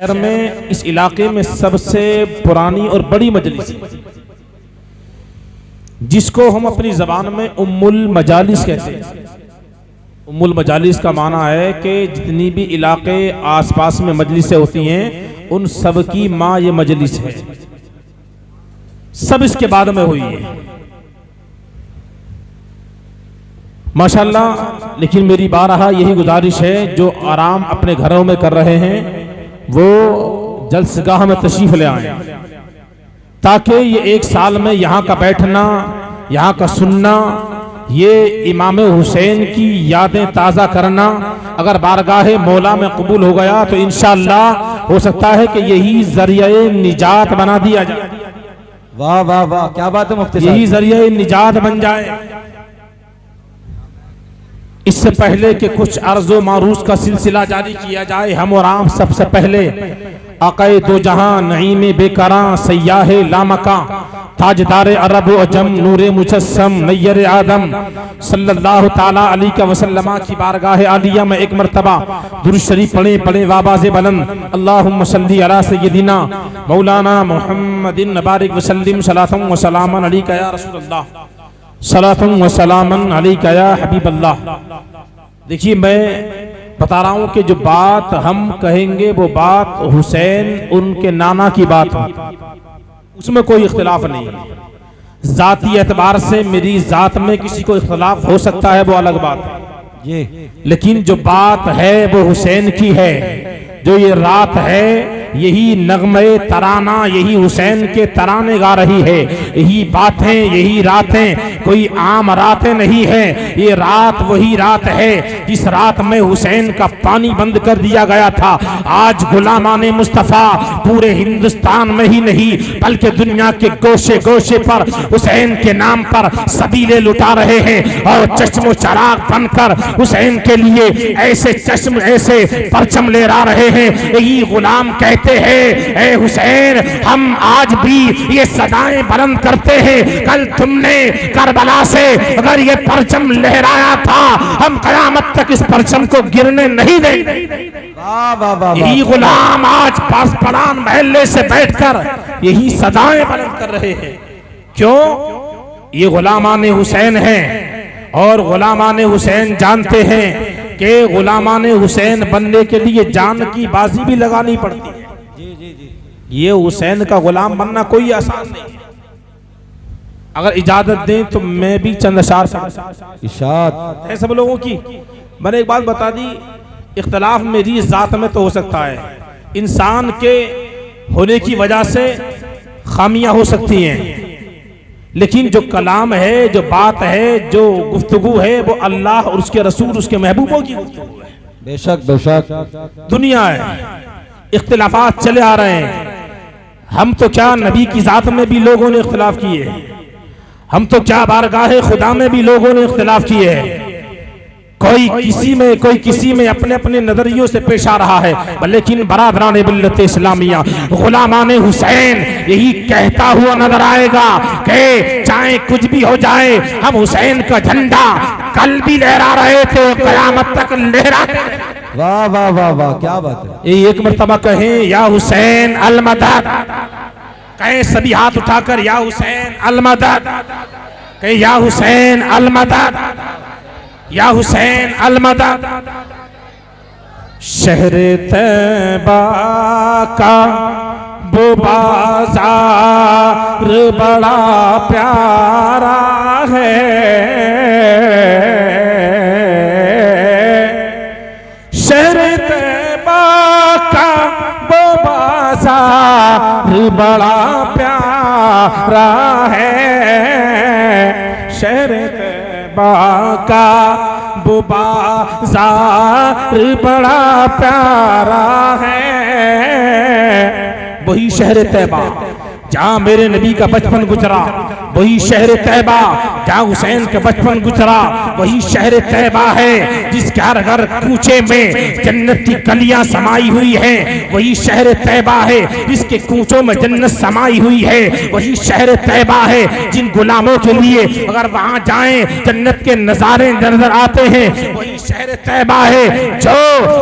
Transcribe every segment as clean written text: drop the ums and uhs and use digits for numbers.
शहर में इस इलाके में सबसे पुरानी और बड़ी मजलिस जिसको हम अपनी जबान में उम्मुल मजालिस कहते हैं। उम्मुल मजालिस का माना है कि जितनी भी इलाके आसपास में मजलिसें होती हैं उन सब की माँ ये मजलिस है, सब इसके बाद में हुई है माशाल्लाह। लेकिन मेरी बारहा यही गुजारिश है जो आराम अपने घरों में कर रहे हैं वो जलसगाह में तशरीफ ले आए, ताकि ये एक साल में यहाँ का बैठना, यहाँ का सुनना, ये इमाम हुसैन की यादें ताज़ा करना अगर बारगाहे मौला में कबूल हो गया तो इंशाअल्लाह हो सकता है कि यही जरिए निजात बना दिया जाए। वाह वाह वाह, क्या बात है मुफ्ती साहब, यही जरिए निजात बन जाए। इससे पहले कि कुछ अर्ज़ो मारूस का सिलसिला जारी किया जाए, हम और आप सबसे पहले आक़ाए दो जहां नईम बेकरां सयाह लामका ताजदार अरब व अजम नूरे मुजस्सम नय्यर आदम सल्लल्लाहु ताला अलैहि वसल्लम की बारगाह आलिया में एक मरतबा दुरूद शरीफ पढ़े पढ़े वाबाज़े बुलंद अल्लाहुम्मा सल्ली अला सय्यदिना मौलाना मुहम्मदिन बारिक वसल्लिम सलातन व सलामन अलैका या रसूलल्लाह सलातन व सलामन अलैका या हबीबल्लाह। देखिए मैं बता रहा हूं कि जो बात हम कहेंगे वो बात हुसैन उनके नाना की बात है, उसमें कोई इख्तिलाफ नहीं है। जाती एतबार से मेरी जात में किसी को इख्तिलाफ हो सकता है वो अलग बात है, लेकिन जो बात है वो हुसैन की है। जो ये रात है यही नगमे तराना, यही हुसैन के तराने गा रही है। यही बातें, यही रातें कोई आम रातें नहीं है। ये रात वही रात है जिस रात में हुसैन का पानी बंद कर दिया गया था। आज गुलामाने मुस्तफ़ा पूरे हिंदुस्तान में ही नहीं बल्कि दुनिया के गोशे गोशे पर हुसैन के नाम पर सबीले लुटा रहे हैं और चश्मो चराग बनकर हुसैन के लिए ऐसे चश्म ऐसे परचम लहरा रहे हैं। यही गुलाम कहते हैं ए हुसैन, हम आज भी ये सदाएं बुलंद करते हैं। कल तुमने करबला से अगर ये परचम लहराया था, हम कयामत तक इस परचम को गिरने नहीं देंगे। यही गुलाम आज पासपरान महल्ले से बैठकर यही सदाएं बुलंद कर रहे हैं। क्यों? ये गुलामाने हुसैन हैं और गुलामाने हुसैन जानते हैं कि गुलामाने हुसैन बनने के लिए जान की बाजी भी लगानी पड़ती है। ये हुसैन का गुलाम बनना कोई आसान नहीं है। अगर इजाजत दें तो मैं भी चंद अशार इशाद है सब लोगों की। मैंने एक बात बता दी, इख्तलाफ मेरी जात में तो हो सकता है, इंसान के होने की वजह से खामियां हो सकती हैं, लेकिन जो कलाम है, जो बात है, जो गुफ्तगू है वो अल्लाह और उसके रसूल उसके महबूबों की गुफ्तगू है। बेशक बेशक दुनिया है, इख्तिलाफात चले आ रहे हैं। हम तो क्या नबी की जात में भी लोगों ने इख्तिलाफ किए हैं, हम तो क्या बारगाह खुदा में भी लोगों ने इख्तिलाफ किए हैं। कोई किसी में अपने अपने नजरियों से पेश आ रहा है, लेकिन बरादरान मिल्लत इस्लामिया गुलामाने हुसैन यही कहता हुआ नजर आएगा कि चाहे कुछ भी हो जाए हम हुसैन का झंडा कल भी लहरा रहे थे, कयामत तक लहरा। वाह वाह वाह वाह, क्या बात है। एक मर्तबा कहें या हुसैन अल मदद, कहें सभी हाथ उठाकर या हुसैन अल मदद, कहें या हुसैन अल मदद, या हुसैन अल मदद। शहर तैबा का वो बाजार बड़ा प्यारा है, शहर तैबा का वो बाजार बड़ा प्यारा है, शहर का वो बाजार बड़ा प्यारा है। वही शहर तैबा जहाँ मेरे नबी का बचपन गुजरा, वही शहर तैबा जहाँ हुसैन का बचपन गुजरा, वही शहर तैबा है जिसके हर घर कूचे में जन्नत की कलियां समाई हुई हैं। वही शहर तैबा है जिसके कूचों में जन्नत समाई हुई है। वही शहर तैबा है जिन गुलामों के लिए अगर वहां जाएं जन्नत के नजारे नजर आते हैं। वही शहर तैबा है जो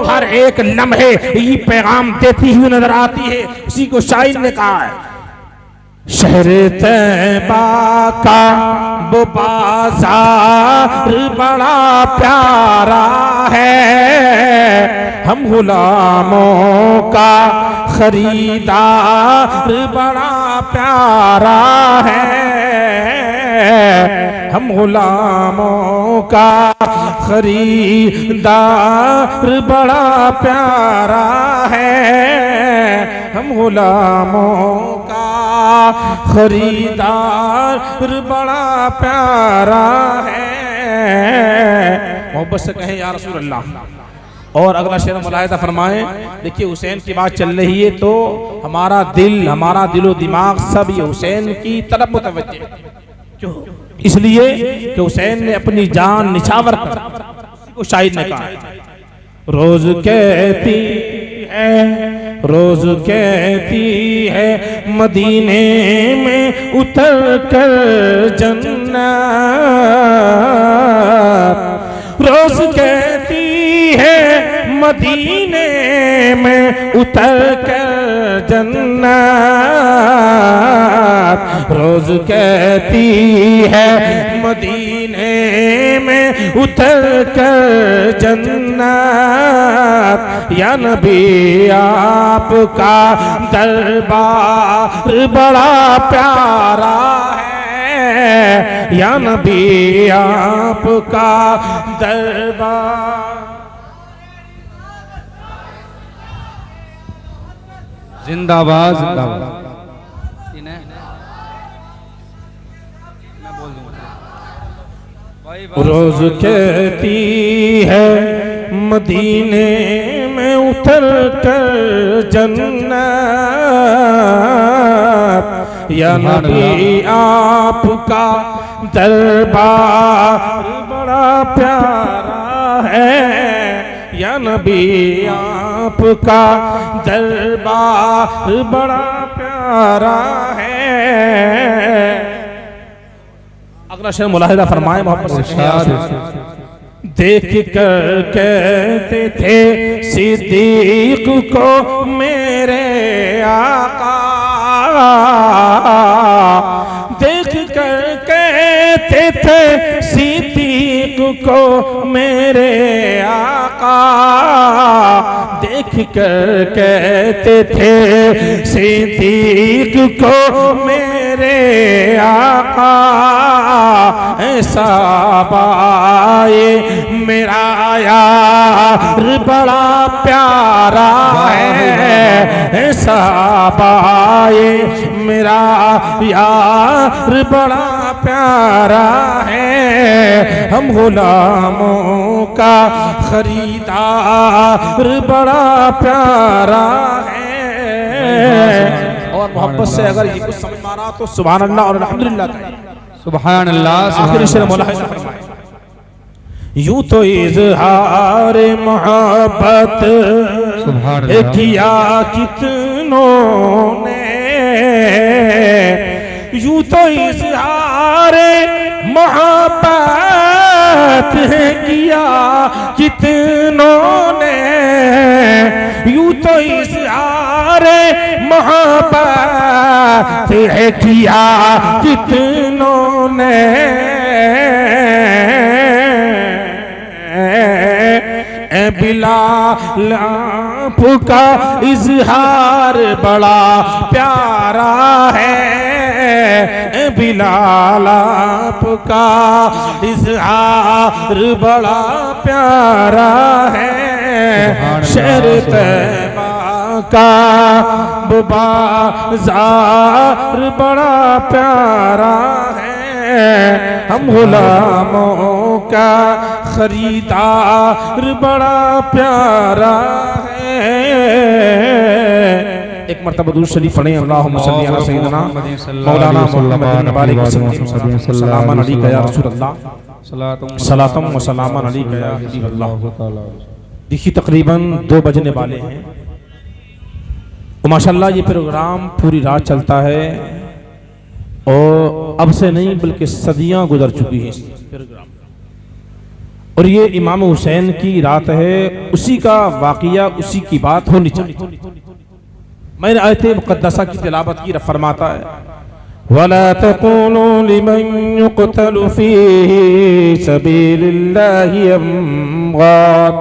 हर एक लम्हे ये पैगाम देती हुई नजर आती है। उसी को शायर ने कहा है, शहर तैबा का वो बाजार बड़ा प्यारा है, हम गुलामों का खरीदार बड़ा प्यारा है, हम गुलामों का खरीदार बड़ा प्यारा है, हम गुलामों का खरीदार बड़ा प्यारा है। मोहब्बत से कहे या रसूल अल्लाह। और अगला शेर मुलाहिदा फरमाएं। देखिए हुसैन की बात चल रही है तो हमारा दिलो दिमाग सब ये हुसैन की तरफ मुतवज्जे है। क्यों? इसलिए कि हुसैन ने अपनी जान निछावर कर को शायर ने कहा, रोज कहती है मदीने में उतर कर जन्नत, रोज कहती है मदीने में उतर कर जन्नत, रोज कहती है मदीने में उतर कर जन्नत, या नबी आपका दरबार बड़ा प्यारा है, या नबी आपका दरबार। जिंदाबाद जिंदाबाद। रोज कहती है मदीने में उतर कर जन्नत, या नबी आपका दरबार बड़ा प्यारा है, या नबी आपका दरबार बड़ा प्यारा है। अगला शेर मुलाहिदा फरमाए मोहब्बत से, देख कर कहते थे सिद्दीक को मेरे आका, देख कर कहते थे सिद्दीक को मेरे आका, देख कर कहते थे सिद्दीक को मेरे आका, ऐसा बाए मेरा यार बड़ा प्यारा है, ऐसा बाए मेरा यार बड़ा प्यारा है, हम गुलामों का खरीदार बड़ा प्यारा है। और मोहब्बत से अगर ये कुछ समझ में आ रहा तो सुभान अल्लाह और अल्हम्दुलिल्लाह कहें। सुभान अल्लाह। आखिरी शेर मुलाहिदा फरमाए, यूं तो इज़हार मोहब्बत किया कितनों ने, यूं तो इज़हार मोहब्बत किया कितनों ने, यूं तो इज़हार मोहब्बत किया कितनों ने, बिलाल आपका इजहार बड़ा प्यारा है, बिलाल आपका इजहार बड़ा प्यारा है, शहर तैबा का बाज़ार बड़ा प्यारा है, हम गुलामों का खरीदार बड़ा प्यारा है। एक मरतबा दुरूद शरीफ पढ़ें। अल्लाहुम्मा सल्ली अला सय्यिदना मौलाना मुहम्मदिन बारिक वसल्लम सलामन अलैका या रसूल अल्लाह सलातम व सलामन अलैका या हबीब अल्लाह। देखिए तकरीबन 2 बजने वाले हैं और माशाल्लाह ये प्रोग्राम पूरी रात चलता है और अब से नहीं बल्कि सदियां गुजर चुकी हैं इस प्रोग्राम। और ये इमाम हुसैन की रात है, उसी का वाक़िया, उसी की बात होनी चाहिए। मैंने आयत मुक़द्दसा की तिलावत की, फरमाता है वला तक़ूलू लिमन युक़तलु फ़ी सबीलिल्लाहि अम्वात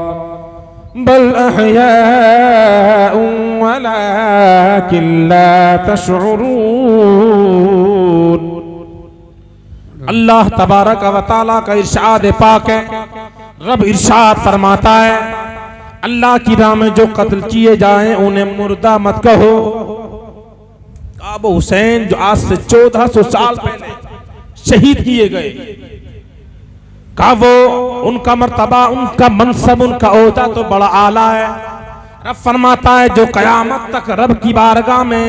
बल अहयाउन वलाकिन ला तशउरून। अल्लाह तबारक व तआला का इरशाद पाक है, रब इरशाद फरमाता है अल्लाह की राह में जो कत्ल किए जाएं उन्हें मुर्दा मत कहो। अबू हुसैन जो आज से 1400 साल पहले शहीद किए गए, का वो उनका मर्तबा, उनका मनसब, उनका ओहदा तो बड़ा आला है। रब फरमाता है जो कयामत तक रब की बारगाह में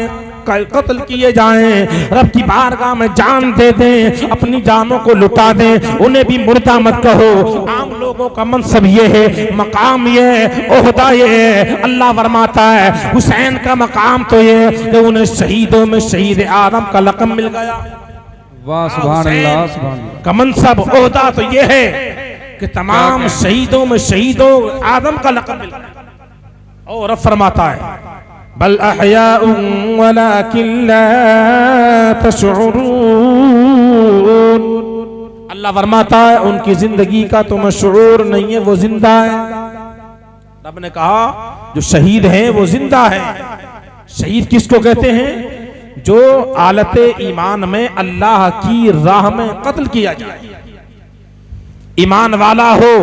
कत्ल किए जाएं, रब की बारगाह में जान दे दें, अपनी जानों को लुटा दें, उन्हें भी मुर्दा मत कहो। आम लोगों का मनसब ये है, मकाम ये है, ओहदा ये है। अल्लाह फरमाता है हुसैन का मकाम तो ये कि उन्हें शहीदों में शहीद आदम का लक़ब मिल गया। वाह सुभान अल्लाह, सुभान अल्लाह। का मनसब ओहदा तो ये है कि तमाम शहीदों में शहीदों आदम का लक़ब मिल गया। और रब फरमाता है बल अहयाउन वलाकिन ला तशउरून। अल्लाह फरमाता है उनकी जिंदगी का तुम्हें शुऊर नहीं है, वो जिंदा है। रब ने कहा जो शहीद हैं वो जिंदा है। शहीद किसको कहते हैं? जो आलते ईमान में अल्लाह की राह में कत्ल किया जाए, ईमान वाला हो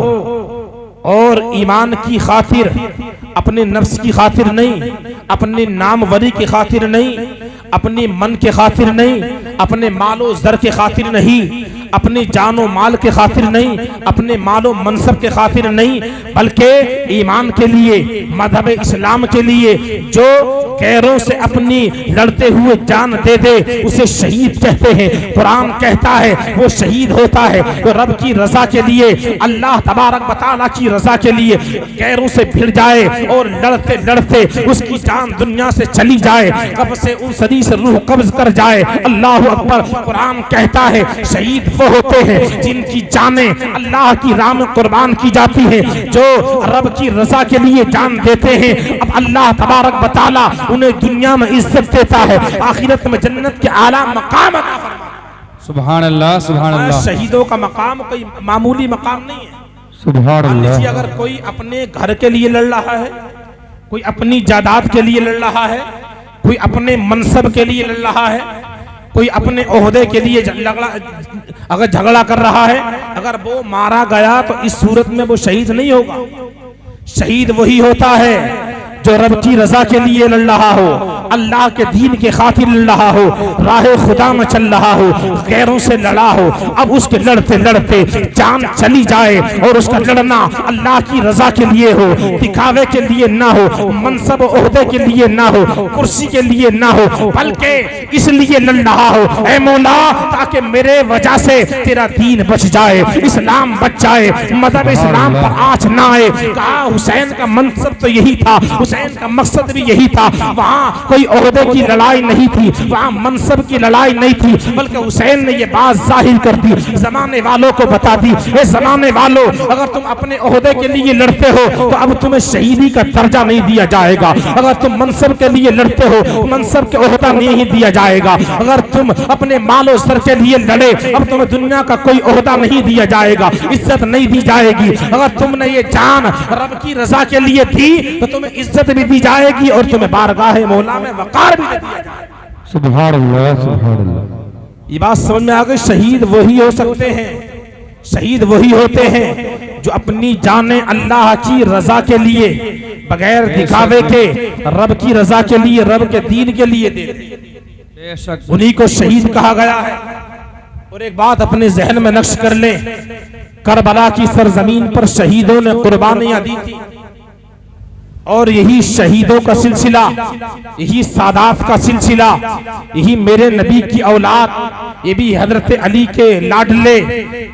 और ईमान की खातिर, अपने नफ्स की खातिर नहीं, अपने नामवरी की खातिर नहीं, अपने मन के खातिर नहीं, अपने मालो जर के खातिर नहीं, अपने जानो माल के खातिर नहीं, अपने मालो मनसब के खातिर नहीं, बल्कि ईमान के लिए, मजहब इस्लाम के लिए जो गैरों से अपनी लड़ते हुए जान दे दे उसे शहीद कहते हैं। कुरान कहता है वो शहीद होता है वो रब की रजा के लिए, अल्लाह तबारक व तआला की रजा के लिए गैरों से भिड़ जाए और लड़ते लड़ते उसकी जान दुनिया से चली जाए, कब से उन सदी से रूह कब्ज कर जाए। अल्लाह अकबर। कुरान कहता है शहीद वो होते हैं जिनकी जानें अल्लाह की राह में कुर्बान की जाती है, जो रब की रजा के लिए जान देते हैं। अब अल्लाह तबारक व तआला उन्हें दुनिया में इज्जत देता है, आखिरत में जन्नत के आला मकाम अता फरमाता। सुभान अल्लाह, सुभान अल्लाह। शहीदों का मकाम कोई मामूली मकाम नहीं है। सुभान अल्लाह। अगर कोई अपने घर के लिए लड़ रहा है, कोई अपनी जायदाद के लिए लड़ रहा है, कोई अपने मनसब के लिए लड़ रहा है, कोई अपने ओहदे के लिए अगर झगड़ा कर रहा है, अगर वो मारा गया तो इस सूरत में वो शहीद नहीं होगा। शहीद वही होता है जो रब की रजा के लिए लड़ रहा हो, अल्लाह के दीन के खातिर लड़ रहा हो, राह खुदा में चल रहा हो, गैरों से लड़ा हो। अब उसके लड़ते लड़ते जान चली जाए और उसका लड़ना अल्लाह की रजा के लिए हो, दिखावे के लिए ना हो, मनसब ओहदे के लिए ना हो, कुर्सी के लिए ना हो, बल्कि इसलिए लड़ रहा हो ऐ मौला ताकि मेरे वजह से तेरा दीन बच जाए, इस्लाम बच जाए, मदद इस्लाम पर आँच ना आए। कहा हुसैन का मनसब तो यही था, हुसैन का मकसद भी यही था। वहाँ कोई ओहदे की लड़ाई नहीं थी, वहाँ मनसब की लड़ाई नहीं थी, बल्कि हुसैन ने ये बात जाहिर कर दी, जमाने वालों को बता दी, ये जमाने वालों अगर तुम अपने ओहदे के लिए लड़ते हो तो अब तुम्हें शहीदी का दर्जा नहीं दिया जाएगा। अगर तुम मनसब के लिए लड़ते हो मनसब के ओहदा नहीं दिया जाएगा। अगर तुम अपने मालो सर के लिए लड़े अब तुम्हें दुनिया का कोई ओहदा नहीं दिया जाएगा, इज्जत नहीं दी जाएगी। अगर तुमने ये जान रब की रजा के लिए दी तो तुम्हें इज्जत भी दी जाएगी और तुम्हें बारगाह मौला में वकार भी दिया जाएगा। सुभान अल्लाह, सुभान अल्लाह। ये बात समझ में आ गई। शहीद वही हो सकते हैं, शहीद वही होते हैं जो अपनी जाने अल्लाह की रजा के लिए बगैर दिखावे के रब की रजा के लिए, रब के दीन के लिए दे, उन्हीं को शहीद कहा गया है। और एक बात अपने जहन में नक्श कर ले, करबला की सरजमीन पर शहीदों ने कुर्बानियां दी थी। और यही शहीदों का सिलसिला, यही सादात का सिलसिला, यही मेरे नबी की औलाद, ये भी हजरत अली के लाडले,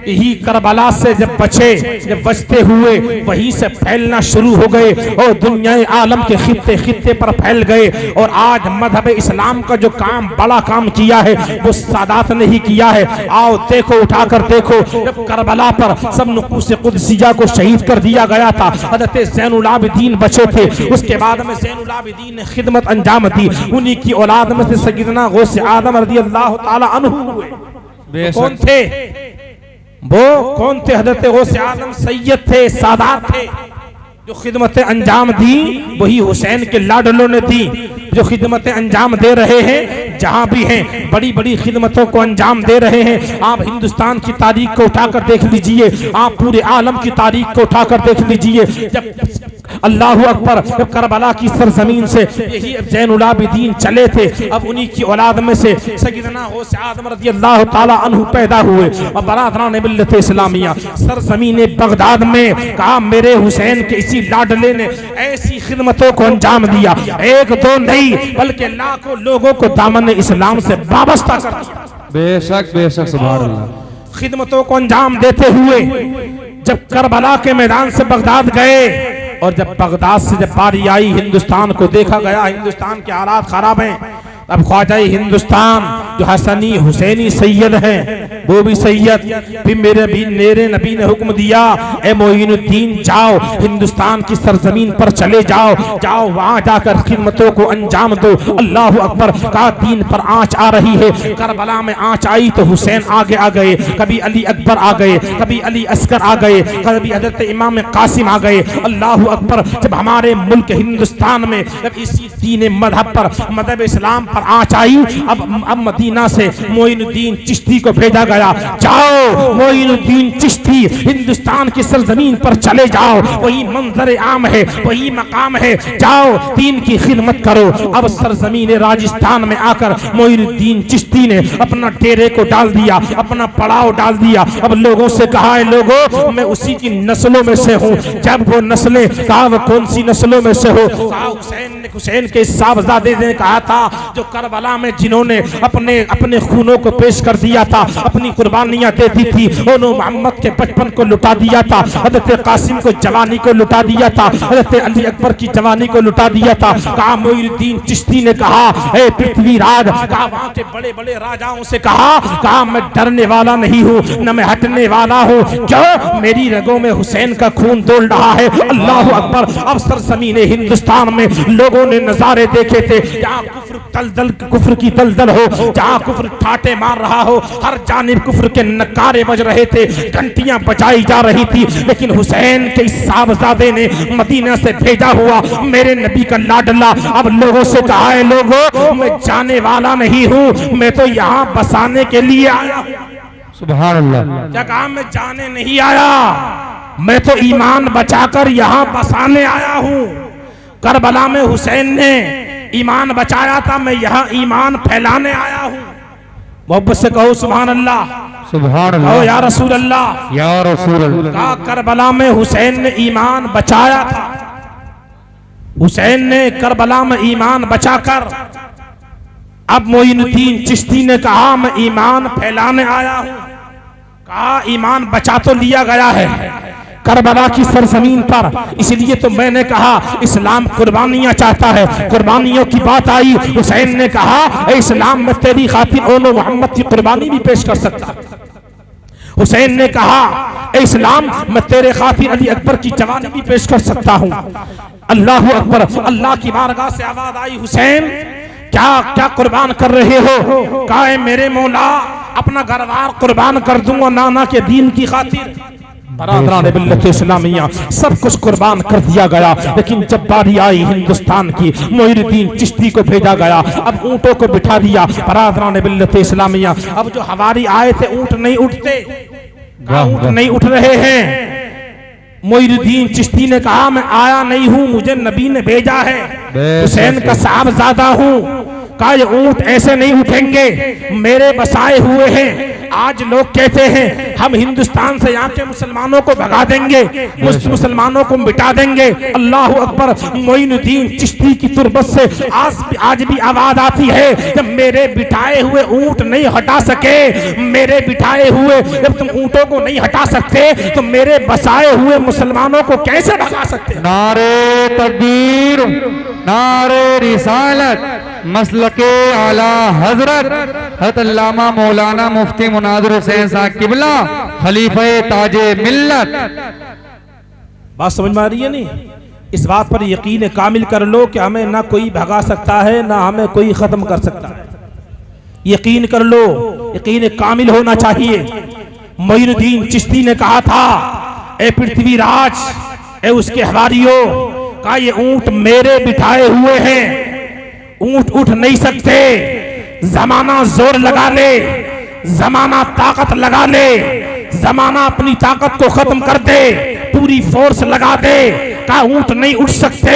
यही करबला से जब बचते हुए वहीं से फैलना शुरू हो गए और दुनिया आलम के खित्ते खित्ते पर फैल गए। और आज मजहब इस्लाम का जो काम, बड़ा काम किया है वो सादात ने ही किया है। आओ देखो, उठाकर देखो, जब करबला पर सब नुकूस कुदसिया को शहीद कर दिया गया था, हजरत ज़ैनुल आबिदीन बचे थे। उसके बाद में ज़ैनुल आबिदीन ने खिदमत अंजाम दी। उन्हीं की औलाद में से सय्यदना गौस आदम रज़ियल्लाहु ताला अन्हु हुए। कौन थे वो? कौन थे? हजरत गौस आदम सैयद थे, सादात थे। जो खिदमतें अंजाम दी वही हुसैन के लाडलों ने दी, जो खिदमतें अंजाम दे रहे हैं, जहां भी हैं बड़ी बड़ी खिदमतों को अंजाम दे रहे हैं। आप हिंदुस्तान की तारीख को उठाकर देख लीजिए, आप पूरे आलम की तारीख को उठाकर देख लीजिए। जब अल्लाहु अकबर, जब करबला की सरजमीन से यही ज़ैनुल आबिदीन चले थे, अब उन्हीं की औलाद में से सय्यदना गौस आदम रज़ियल्लाहु ताला अन्हु पैदा हुए। और बरादरान मिल्लत इस्लामिया सरजमीन बगदाद में कहा मेरे हुसैन के इसी लाडले ने ऐसी खिदमतों को अंजाम दिया, एक दो नहीं बल्कि लाखों लोगों को दामन इस्लाम से वाबस्ता कर दिया। बेशक बेशक, सुभान अल्लाह। खिदमतों को अंजाम देते हुए जब करबला के मैदान से बगदाद गए, और जब बगदाद से जब बारी आई, हिंदुस्तान को देखा गया, हिंदुस्तान के हालात खराब हैं। अब ख्वाजा हिंदुस्तान जो हसनी हुसैनी सैयद हैं, वो भी सैयद। फिर मेरे नबी ने हुक्म दिया, ए मोइनुद्दीन जाओ, हिंदुस्तान की सरजमीन पर चले जाओ, जाओ वहां जाकर खिदमतों को अंजाम दो। अल्लाहु अकबर। कहा दीन पर आंच आ रही है। करबला में आंच आई तो हुसैन आगे आ गए, कभी अली अकबर आ गए, कभी अली अस्कर आ गए, कभी हजरत इमाम कासिम आ गए। अल्लाहु अकबर। जब हमारे मुल्क हिंदुस्तान में जब इसी दीन मजहब पर, मजहब इस्लाम पर आंच आई, अब मदीना से मोइनुद्दीन चिश्ती को भेजा गया, जाओ मोइनुद्दीन चिश्ती हिंदुस्तान की सरजमीन पर चले जाओ, वही मंजर आम है, वही मकाम है, जाओ दीन की खिदमत करो। अब सरजमीन राजस्थान में आकर मोइनुद्दीन चिश्ती ने अपना डेरे को डाल दिया, अपना पड़ाव डाल दिया। अब लोगों से कहा है लोगों मैं उसी की नस्लों में से हूँ। जब वो नस्लें, कहा वो कौन सी नस्लों में से हो? कहा हुसैन के साहबजादे ने कहा था जो करबला में जिन्होंने अपने खूनों को पेश कर दिया था, अपनी कुर्बानियां दे दी थी, उन्होंने मोहम्मद के बचपन को लुटा दिया था, हजरत कासिम को जवानी को लुटा दिया था, हजरत अली अकबर की जवानी को लुटा दिया था। कहा मोइनुद्दीन चिश्ती ने कहा हे पृथ्वीराज, कहा वहां के बड़े बड़े राजाओं से कहा मैं डरने वाला नहीं हूँ, न मैं हटने वाला हूँ। क्यों? मेरी रगों में हुसैन का खून दौड़ रहा है। अल्लाहु अकबर। अब सरजमीन हिंदुस्तान में लोगों ने नजारे देखे थे, जहाँ कुफ्र की दलदल हो, जहाँ कुफ्र ठाटे मार रहा हो, हर जानिब कुफ्र के नकारे बज रहे थे, घंटियां बजाई जा रही थी। लेकिन हुसैन के साहबजादे ने मदीना से भेजा हुआ मेरे नबी का लाडला अब लोगों से कहा है लोगों मैं जाने वाला नहीं हूँ, मैं तो यहाँ बसाने के लिए आया हूँ। सुभान अल्लाह। क्या कहा? मैं जाने नहीं आया, मैं तो ईमान बचाकर यहाँ बसाने आया हूँ। करबला में हुसैन ने ईमान बचाया था, मैं यहाँ ईमान फैलाने आया हूँ। मोहब्बत से कहो सुभान अल्लाह, सुभान अल्लाह। कहो या रसूल अल्लाह, या रसूल अल्लाह। कहा करबला में हुसैन ने ईमान बचाया था। हुसैन ने करबला में ईमान बचाकर अब मोइनुद्दीन चिश्ती ने कहा मैं ईमान फैलाने आया हूँ। कहा ईमान बचा तो लिया गया है करबला की सरजमीन पर, इसलिए तो मैंने कहा इस्लाम कुर्बानियां चाहता है। कुर्बानियों की बात आई, हुसैन ने कहा इस्लाम में तेरी खातिर ओनो मोहम्मद की कुर्बानी भी पेश कर सकता। हुसैन ने कहा इस्लाम मैं तेरे खातिर अली अकबर की जवानी भी पेश कर सकता हूँ। अल्लाहु अकबर। अल्लाह की बारगाह से आवाज आई, हुसैन क्या क्या कुर्बान कर रहे हो? कहा मेरे मौला अपना घरवार कुर्बान कर दूंगा नाना के दीन की खातिर। बरादरान मिल्लत इस्लामिया सब कुछ कुर्बान कर दिया गया। लेकिन जब बारी आई हिंदुस्तान की, मोइनुद्दीन चिश्ती को भेजा गया। अब ऊंटों को बिठा दिया। बरादरान मिल्लत इस्लामिया अब जो हवारी आए थे ऊंट नहीं उठते, ऊंट नहीं उठ रहे हैं। मोइनुद्दीन चिश्ती ने कहा मैं आया नहीं हूँ, मुझे नबी ने भेजा है, हुसैन का साहबजादा हूँ। कहा ये ऊंट ऐसे नहीं उठेंगे, मेरे बसाए हुए हैं। आज लोग कहते हैं हम हिंदुस्तान से यहाँ के मुसलमानों को भगा देंगे, मुसलमानों को मिटा देंगे। अल्लाह अकबर। मोइनुद्दीन चिश्ती की तुरबत से आज भी आवाज आती है, जब मेरे बिठाए हुए ऊंट नहीं हटा सके, मेरे बिठाए हुए जब तुम ऊंटों को नहीं हटा सकते तो मेरे बसाए हुए मुसलमानों को कैसे भगा सकते? नारे तकबीर, नारे रिसालत, मसलके आला हजरत हज़रत अल्लामा मौलाना मुफ्ती मुनाज़िर हुसैन साहब किबला खलीफे ताजे मिल्लत। बात समझ में आ रही है नहीं? इस बात पर यकीन कामिल कर लो कि हमें ना कोई भगा सकता है ना हमें कोई खत्म कर सकता है। यकीन कर लो, यकीन कामिल होना चाहिए। मोइनुद्दीन चिश्ती ने कहा था, ए पृथ्वीराज, ए उसके हवारियों का ये ऊंट मेरे बिठाए हुए हैं, ऊंट उठ नहीं सकते। जमाना जोर लगा ले, जमाना ताकत लगा ले, जमाना अपनी ताकत को खत्म कर दे, पूरी फोर्स लगा दे, का ऊंट नहीं उठ सकते।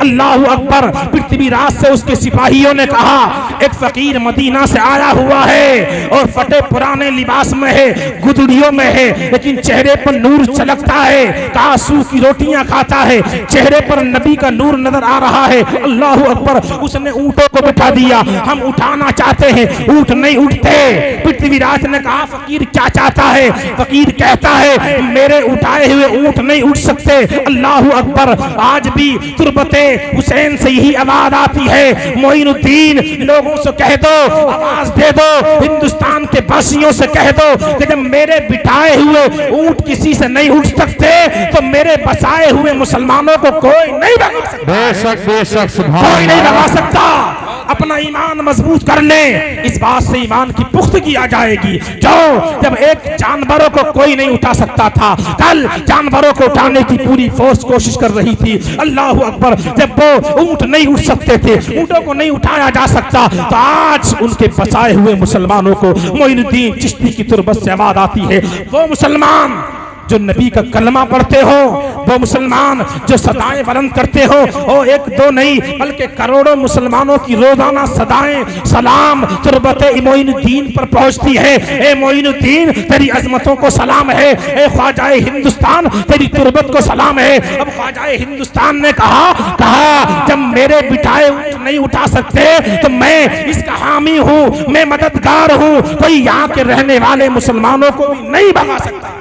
अल्लाह अकबर। पृथ्वीराज से उसके सिपाहियों ने कहा, एक फकीर मदीना से आया हुआ है और फटे पुराने लिबास में है, गुदड़ियों में है, लेकिन चेहरे पर नूर चलकता है, कासू की रोटियां खाता है, चेहरे पर नबी का नूर नजर आ रहा है। अल्लाह अकबर। उसने ऊंटों को बिठा दिया, हम उठाना चाहते हैं, ऊंट नहीं उठते। पृथ्वीराज ने कहा, फकीर क्या चाहता है? फकीर कहता है, मेरे उठाए हुए ऊंट नहीं उठ सकते। अल्लाह अकबर। आज भी तुरबते हुसैन से यही आवाज आती है, मोइनुद्दीन लोगों से कह दो, आवाज दे दो, हिंदुस्तान के वासियों से कह दो कि जब मेरे बिठाए हुए ऊंट किसी से नहीं उठ सकते तो मेरे बसाए हुए मुसलमानों को कोई नहीं भगा सकता। बेशक बेशक, सुभान कोई नहीं अल्लाह। भगा सकता। अपना ईमान मजबूत कर ले, इस बात से ईमान की पुख्तगी आ जाएगी। जो जब एक जानवरों को कोई नहीं उठा सकता था, कल जानवरों को उठाने की पूरी फोर्स कोशिश कर रही थी। अल्लाह अकबर। जब वो ऊंट नहीं उठ सकते थे, ऊंटों को नहीं उठाया जा सकता, तो आज उनके बचाए हुए मुसलमानों को मोइनुद्दीन चिश्ती की तुरबत से आवाज आती है। वो मुसलमान जो नबी का कलमा पढ़ते हो, वो मुसलमान जो सदाएं बुलंद करते हो, और एक दो नहीं बल्कि करोड़ों मुसलमानों की रोजाना सदाएं सलाम तुरबत मोइनुद्दीन पर पहुंचती है। ए मोइनुद्दीन, तेरी अजमतों को सलाम है। ए ख्वाजाए हिंदुस्तान, तेरी तुरबत को सलाम है। अब ख्वाजाए हिंदुस्तान ने कहा जब मेरे बिठाए ऊंट नहीं उठा सकते तो मैं इसका हामी हूँ, मैं मददगार हूँ, कोई यहाँ के रहने वाले मुसलमानों को भी नहीं भगा सकता।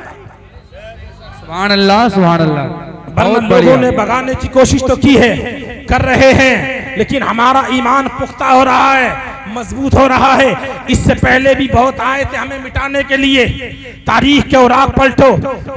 सुभान अल्लाह, सुभान अल्लाह। वरना लोगों ने भगाने की कोशिश तो की है, कर रहे हैं, लेकिन हमारा ईमान पुख्ता हो रहा है, मजबूत हो रहा है। इससे पहले भी बहुत आए थे हमें मिटाने के लिए। तारीख के औराक पलटो,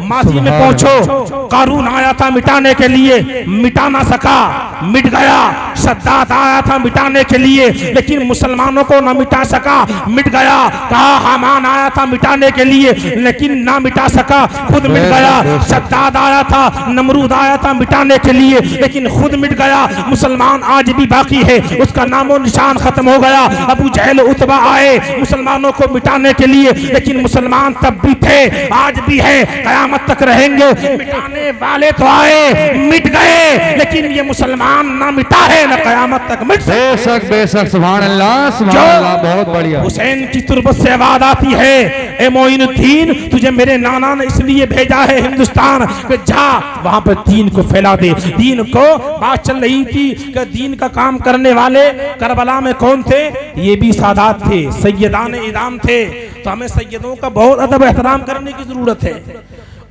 माजी में पहुंचो, कारून आया था मिटाने के लिए, मिटा ना सका, मिट गया। शद्दाद आया था मिटाने के लिए, लेकिन मुसलमानों को ना मिटा सका, मिट गया। कहा हामान आया था मिटाने के लिए, लेकिन ना मिटा सका, खुद मिट गया। शद्दाद आया था, नमरूद आया था मिटाने के लिए, लेकिन खुद मिट गया। मुसलमान आज भी बाकी है, उसका नामो निशान खत्म हो गया। अबू जहल उतबा आए मुसलमानों को मिटाने के लिए, लेकिन मुसलमान तब भी थे, आज भी है, कयामत तक रहेंगे। मिटाने वाले तो आए, मिट गए, लेकिन ये मुसलमान ना मिटा है ना कयामत तक मिट। बेशक बेशक, सुभान अल्लाह, सुभान अल्लाह। बहुत बढ़िया। हुसैन की तुरबत से आवाज आती है, ए मोइनुद्दीन, तुझे मेरे नाना ने इसलिए भेजा है हिंदुस्तान कि जा वहां पर दीन को फैला दे। दीन को बात चल रही थी कि दीन का काम करने वाले करबला में कौन थे? ये भी सादात थे, सैयदान इदाम थे। तो हमें सैयदों का बहुत अदब एहतराम करने की जरूरत है।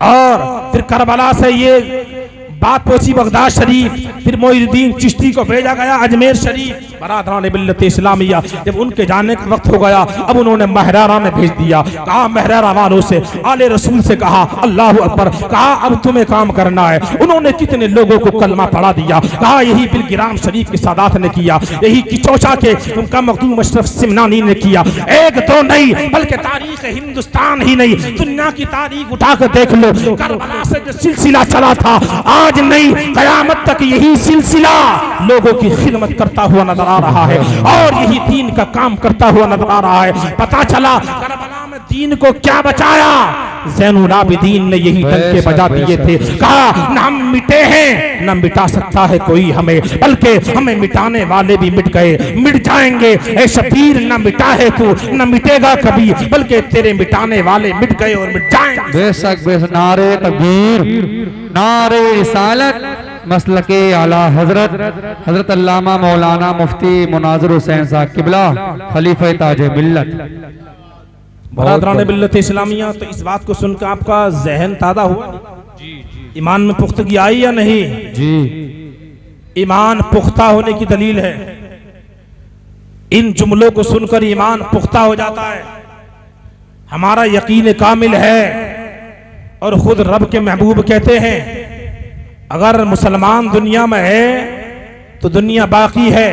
और फिर करबला से ये बात पहुंची बगदाद शरीफ, फिर मोइनुद्दीन चिश्ती को भेजा गया अजमेर शरीफ। बरादरान मिल्लत इस्लामिया, जब उनके जाने का वक्त हो गया, अब उन्होंने महरारा में भेज दिया। कहा महरारा वालों से, आले रसूल से कहा, अल्लाह अकबर, कहा अब तुम्हें काम करना है। उन्होंने कितने लोगों को कलमा पढ़ा दिया। कहा यही बिलगिराम शरीफ के सादात ने किया, यही किचौचा के उनका मखदूम अशरफ सिमनानी ने किया। एक दो नहीं बल्कि तारीख हिंदुस्तान ही नहीं, दुनिया की तारीख उठा कर देख लो। करबला से जो सिलसिला चला था, आज नहीं कयामत तक यही सिलसिला लोगों की खिदमत करता हुआ नजर आ रहा है, और यही दीन का काम करता हुआ नजर आ रहा है। पता चला करबला में दीन को क्या बचाया? ज़ैनुल आबिदीन ने यही डंके बजा दिए थे। कहा न हम मिटे हैं न मिटा सकता है कोई हमें, बल्कि हमें मिटाने वाले भी मिट गए, मिट जाएंगे। ऐ शबीर न मिटा है तू, न मिटेगा कभी, बल्कि तेरे मिटाने वाले मिट गए और मिट जाएंगे। बेशक बेशक। नारे तकबीर, नारे रिसालत, मसलके आला हजरत अल्लामा मौलाना मुफ्ती मुनाज़िर हुसैन साहब किबला खलीफा ताज मिल्लत। बरादरान मिल्लत इस्लामिया, तो इस बात को सुनकर आपका जहन ताज़ा हुआ? ईमान में पुख्तगी आई या नहीं? जी। ईमान पुख्ता होने की दलील है। इन जुमलों को सुनकर ईमान पुख्ता हो जाता है, हमारा यकीन कामिल है। और खुद रब के महबूब कहते हैं अगर मुसलमान दुनिया में है तो दुनिया बाकी है,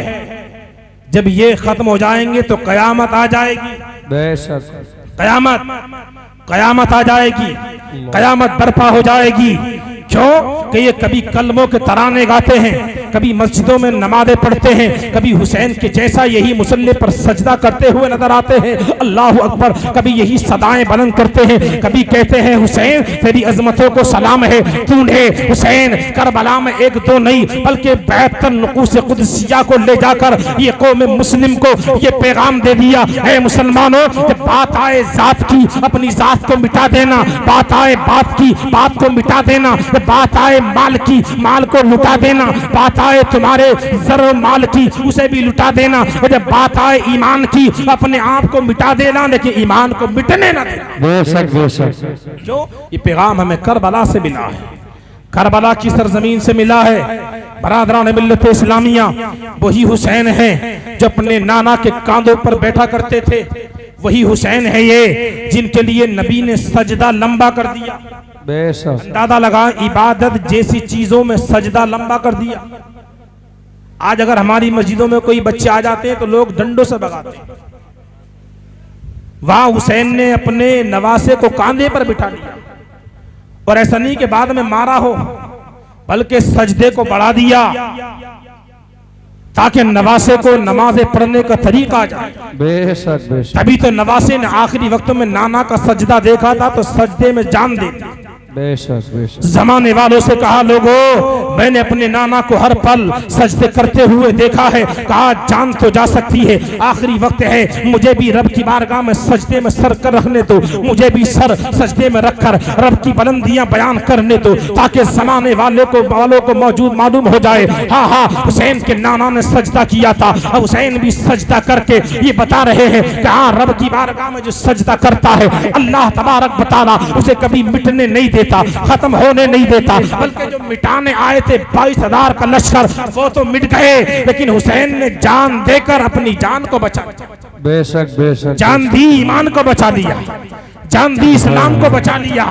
जब ये खत्म हो जाएंगे तो कयामत आ जाएगी। बेशक। कयामत आ जाएगी, कयामत बर्पा हो जाएगी। क्यों कि ये कभी कलमों के तराने गाते हैं, कभी मस्जिदों में नमाज़ें पढ़ते हैं, कभी हुसैन के जैसा यही मुसल्ले पर सजदा करते हुए नजर आते हैं, अल्लाह अकबर, कभी यही सदाएं बुलंद करते हैं, कभी कहते हैं हुसैन तेरी अजमतों को सलाम है, तूने हुसैन करबला में एक दो नहीं बल्कि 72 नुकूस कुदसिया को ले जाकर ये कौम मुस्लिम को ये पैगाम दे दिया, है मुसलमानों जब बात आए जात की अपनी जात को मिटा देना, बात आए बात की बात को मिटा देना, बात आए माल की माल को लुटा देना, बात आए तुम्हारे जर माल की उसे भी लुटा देना, और जब बात आए ईमान की अपने आप को मिटा देना लेकिन ईमान को मिटने ना देना। बेशक बेशक। जो ये पैगाम हमें करबला से मिला है, करबला की सरजमीन से मिला है। बरादरान मिल्लत इस्लामिया, वही हुसैन है जो अपने नाना के कांधों पर बैठा करते थे, वही हुसैन है ये जिनके लिए नबी ने सजदा लंबा कर दिया। बेशक। अंदाजा लगा, इबादत जैसी चीजों में सजदा लंबा कर दिया। आज अगर हमारी मस्जिदों में कोई बच्चे आ जाते हैं तो लोग डंडों से भगाते हैं, वहां हुसैन ने अपने नवासे को कांधे पर बिठा लिया, और ऐसा नहीं कि बाद में मारा हो, बल्कि सजदे को बढ़ा दिया ताकि नवासे को नमाज़ें पढ़ने का तरीका आ जाए। बेशक बेशक। तभी तो नवासे ने आखिरी वक्त में नाना का सजदा देखा था तो सजदे में जान दे दी। बेशक बेशक। जमाने वालों से कहा लोगों मैंने अपने नाना को हर पल सजदे करते हुए देखा है, कहा जान तो जा सकती है, आखिरी वक्त है, मुझे भी रब की बारगाह में सजदे में सर कर रखने दो, मुझे भी सर सजदे में रखकर रब की बुलंदियां बयान करने दो, ताकि जमाने वालों को मौजूद मालूम हो जाए हाँ हाँ हुसैन के नाना ने सजदा किया था। हुसैन भी सजदा करके ये बता रहे हैं कि हाँ रब की बारगाह में जो सजदा करता है अल्लाह तबारक बताना उसे कभी मिटने नहीं देता, खत्म होने नहीं देता, बल्कि जो मिटाने आए थे 22,000 का लश्कर वो तो मिट गए, लेकिन हुसैन ने जान देकर अपनी जान को बचा लिया। बेशक बेशक। जान दी ईमान को बचा लिया, जान दी इस्लाम को बचा लिया,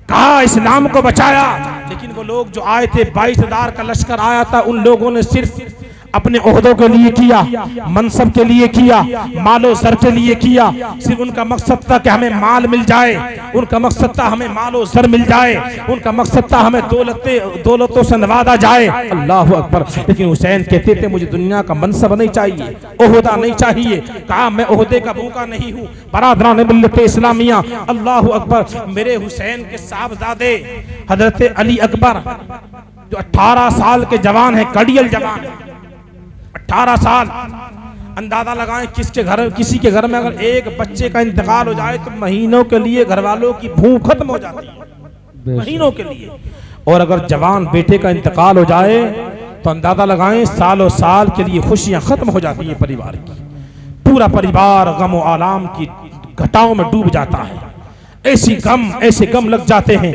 कहा इस्लाम को बचाया। लेकिन वो लोग जो आए थे 22,000 का लश्कर आया था, उन लोगों ने सिर्फ अपने ओहदों के लिए किया, मनसब के लिए किया, मालो सर के लिए किया, सिर्फ उनका मकसद था कि हमें माल मिल जाए, उनका मकसद था हमें मालो सर मिल जाए, उनका मकसद था हमें दौलतों से नवाजा जाए। अल्लाह अकबर। लेकिन हुसैन कहते थे मुझे दुनिया का मनसब नहीं चाहिए, ओहदा नहीं चाहिए, कहा मैं ओहदे का भूखा नहीं हूँ। बरादरान मिल्लत इस्लामिया, अल्लाह अकबर, मेरे हुसैन के साहबजादे हजरत अली अकबर जो 18 साल के जवान है, कड़ियल जवान है, 18 साल। अंदाजा लगाएं किसी के घर में अगर एक बच्चे का इंतकाल हो जाए तो महीनों के लिए घर वालों की भूख खत्म हो जाती है, महीनों के लिए। और अगर जवान बेटे का इंतकाल हो जाए तो अंदाजा लगाएं सालों साल के लिए खुशियां खत्म हो जाती हैं परिवार की, पूरा परिवार गम और आलाम की घटाओं में डूब जाता है, ऐसे गम लग जाते हैं।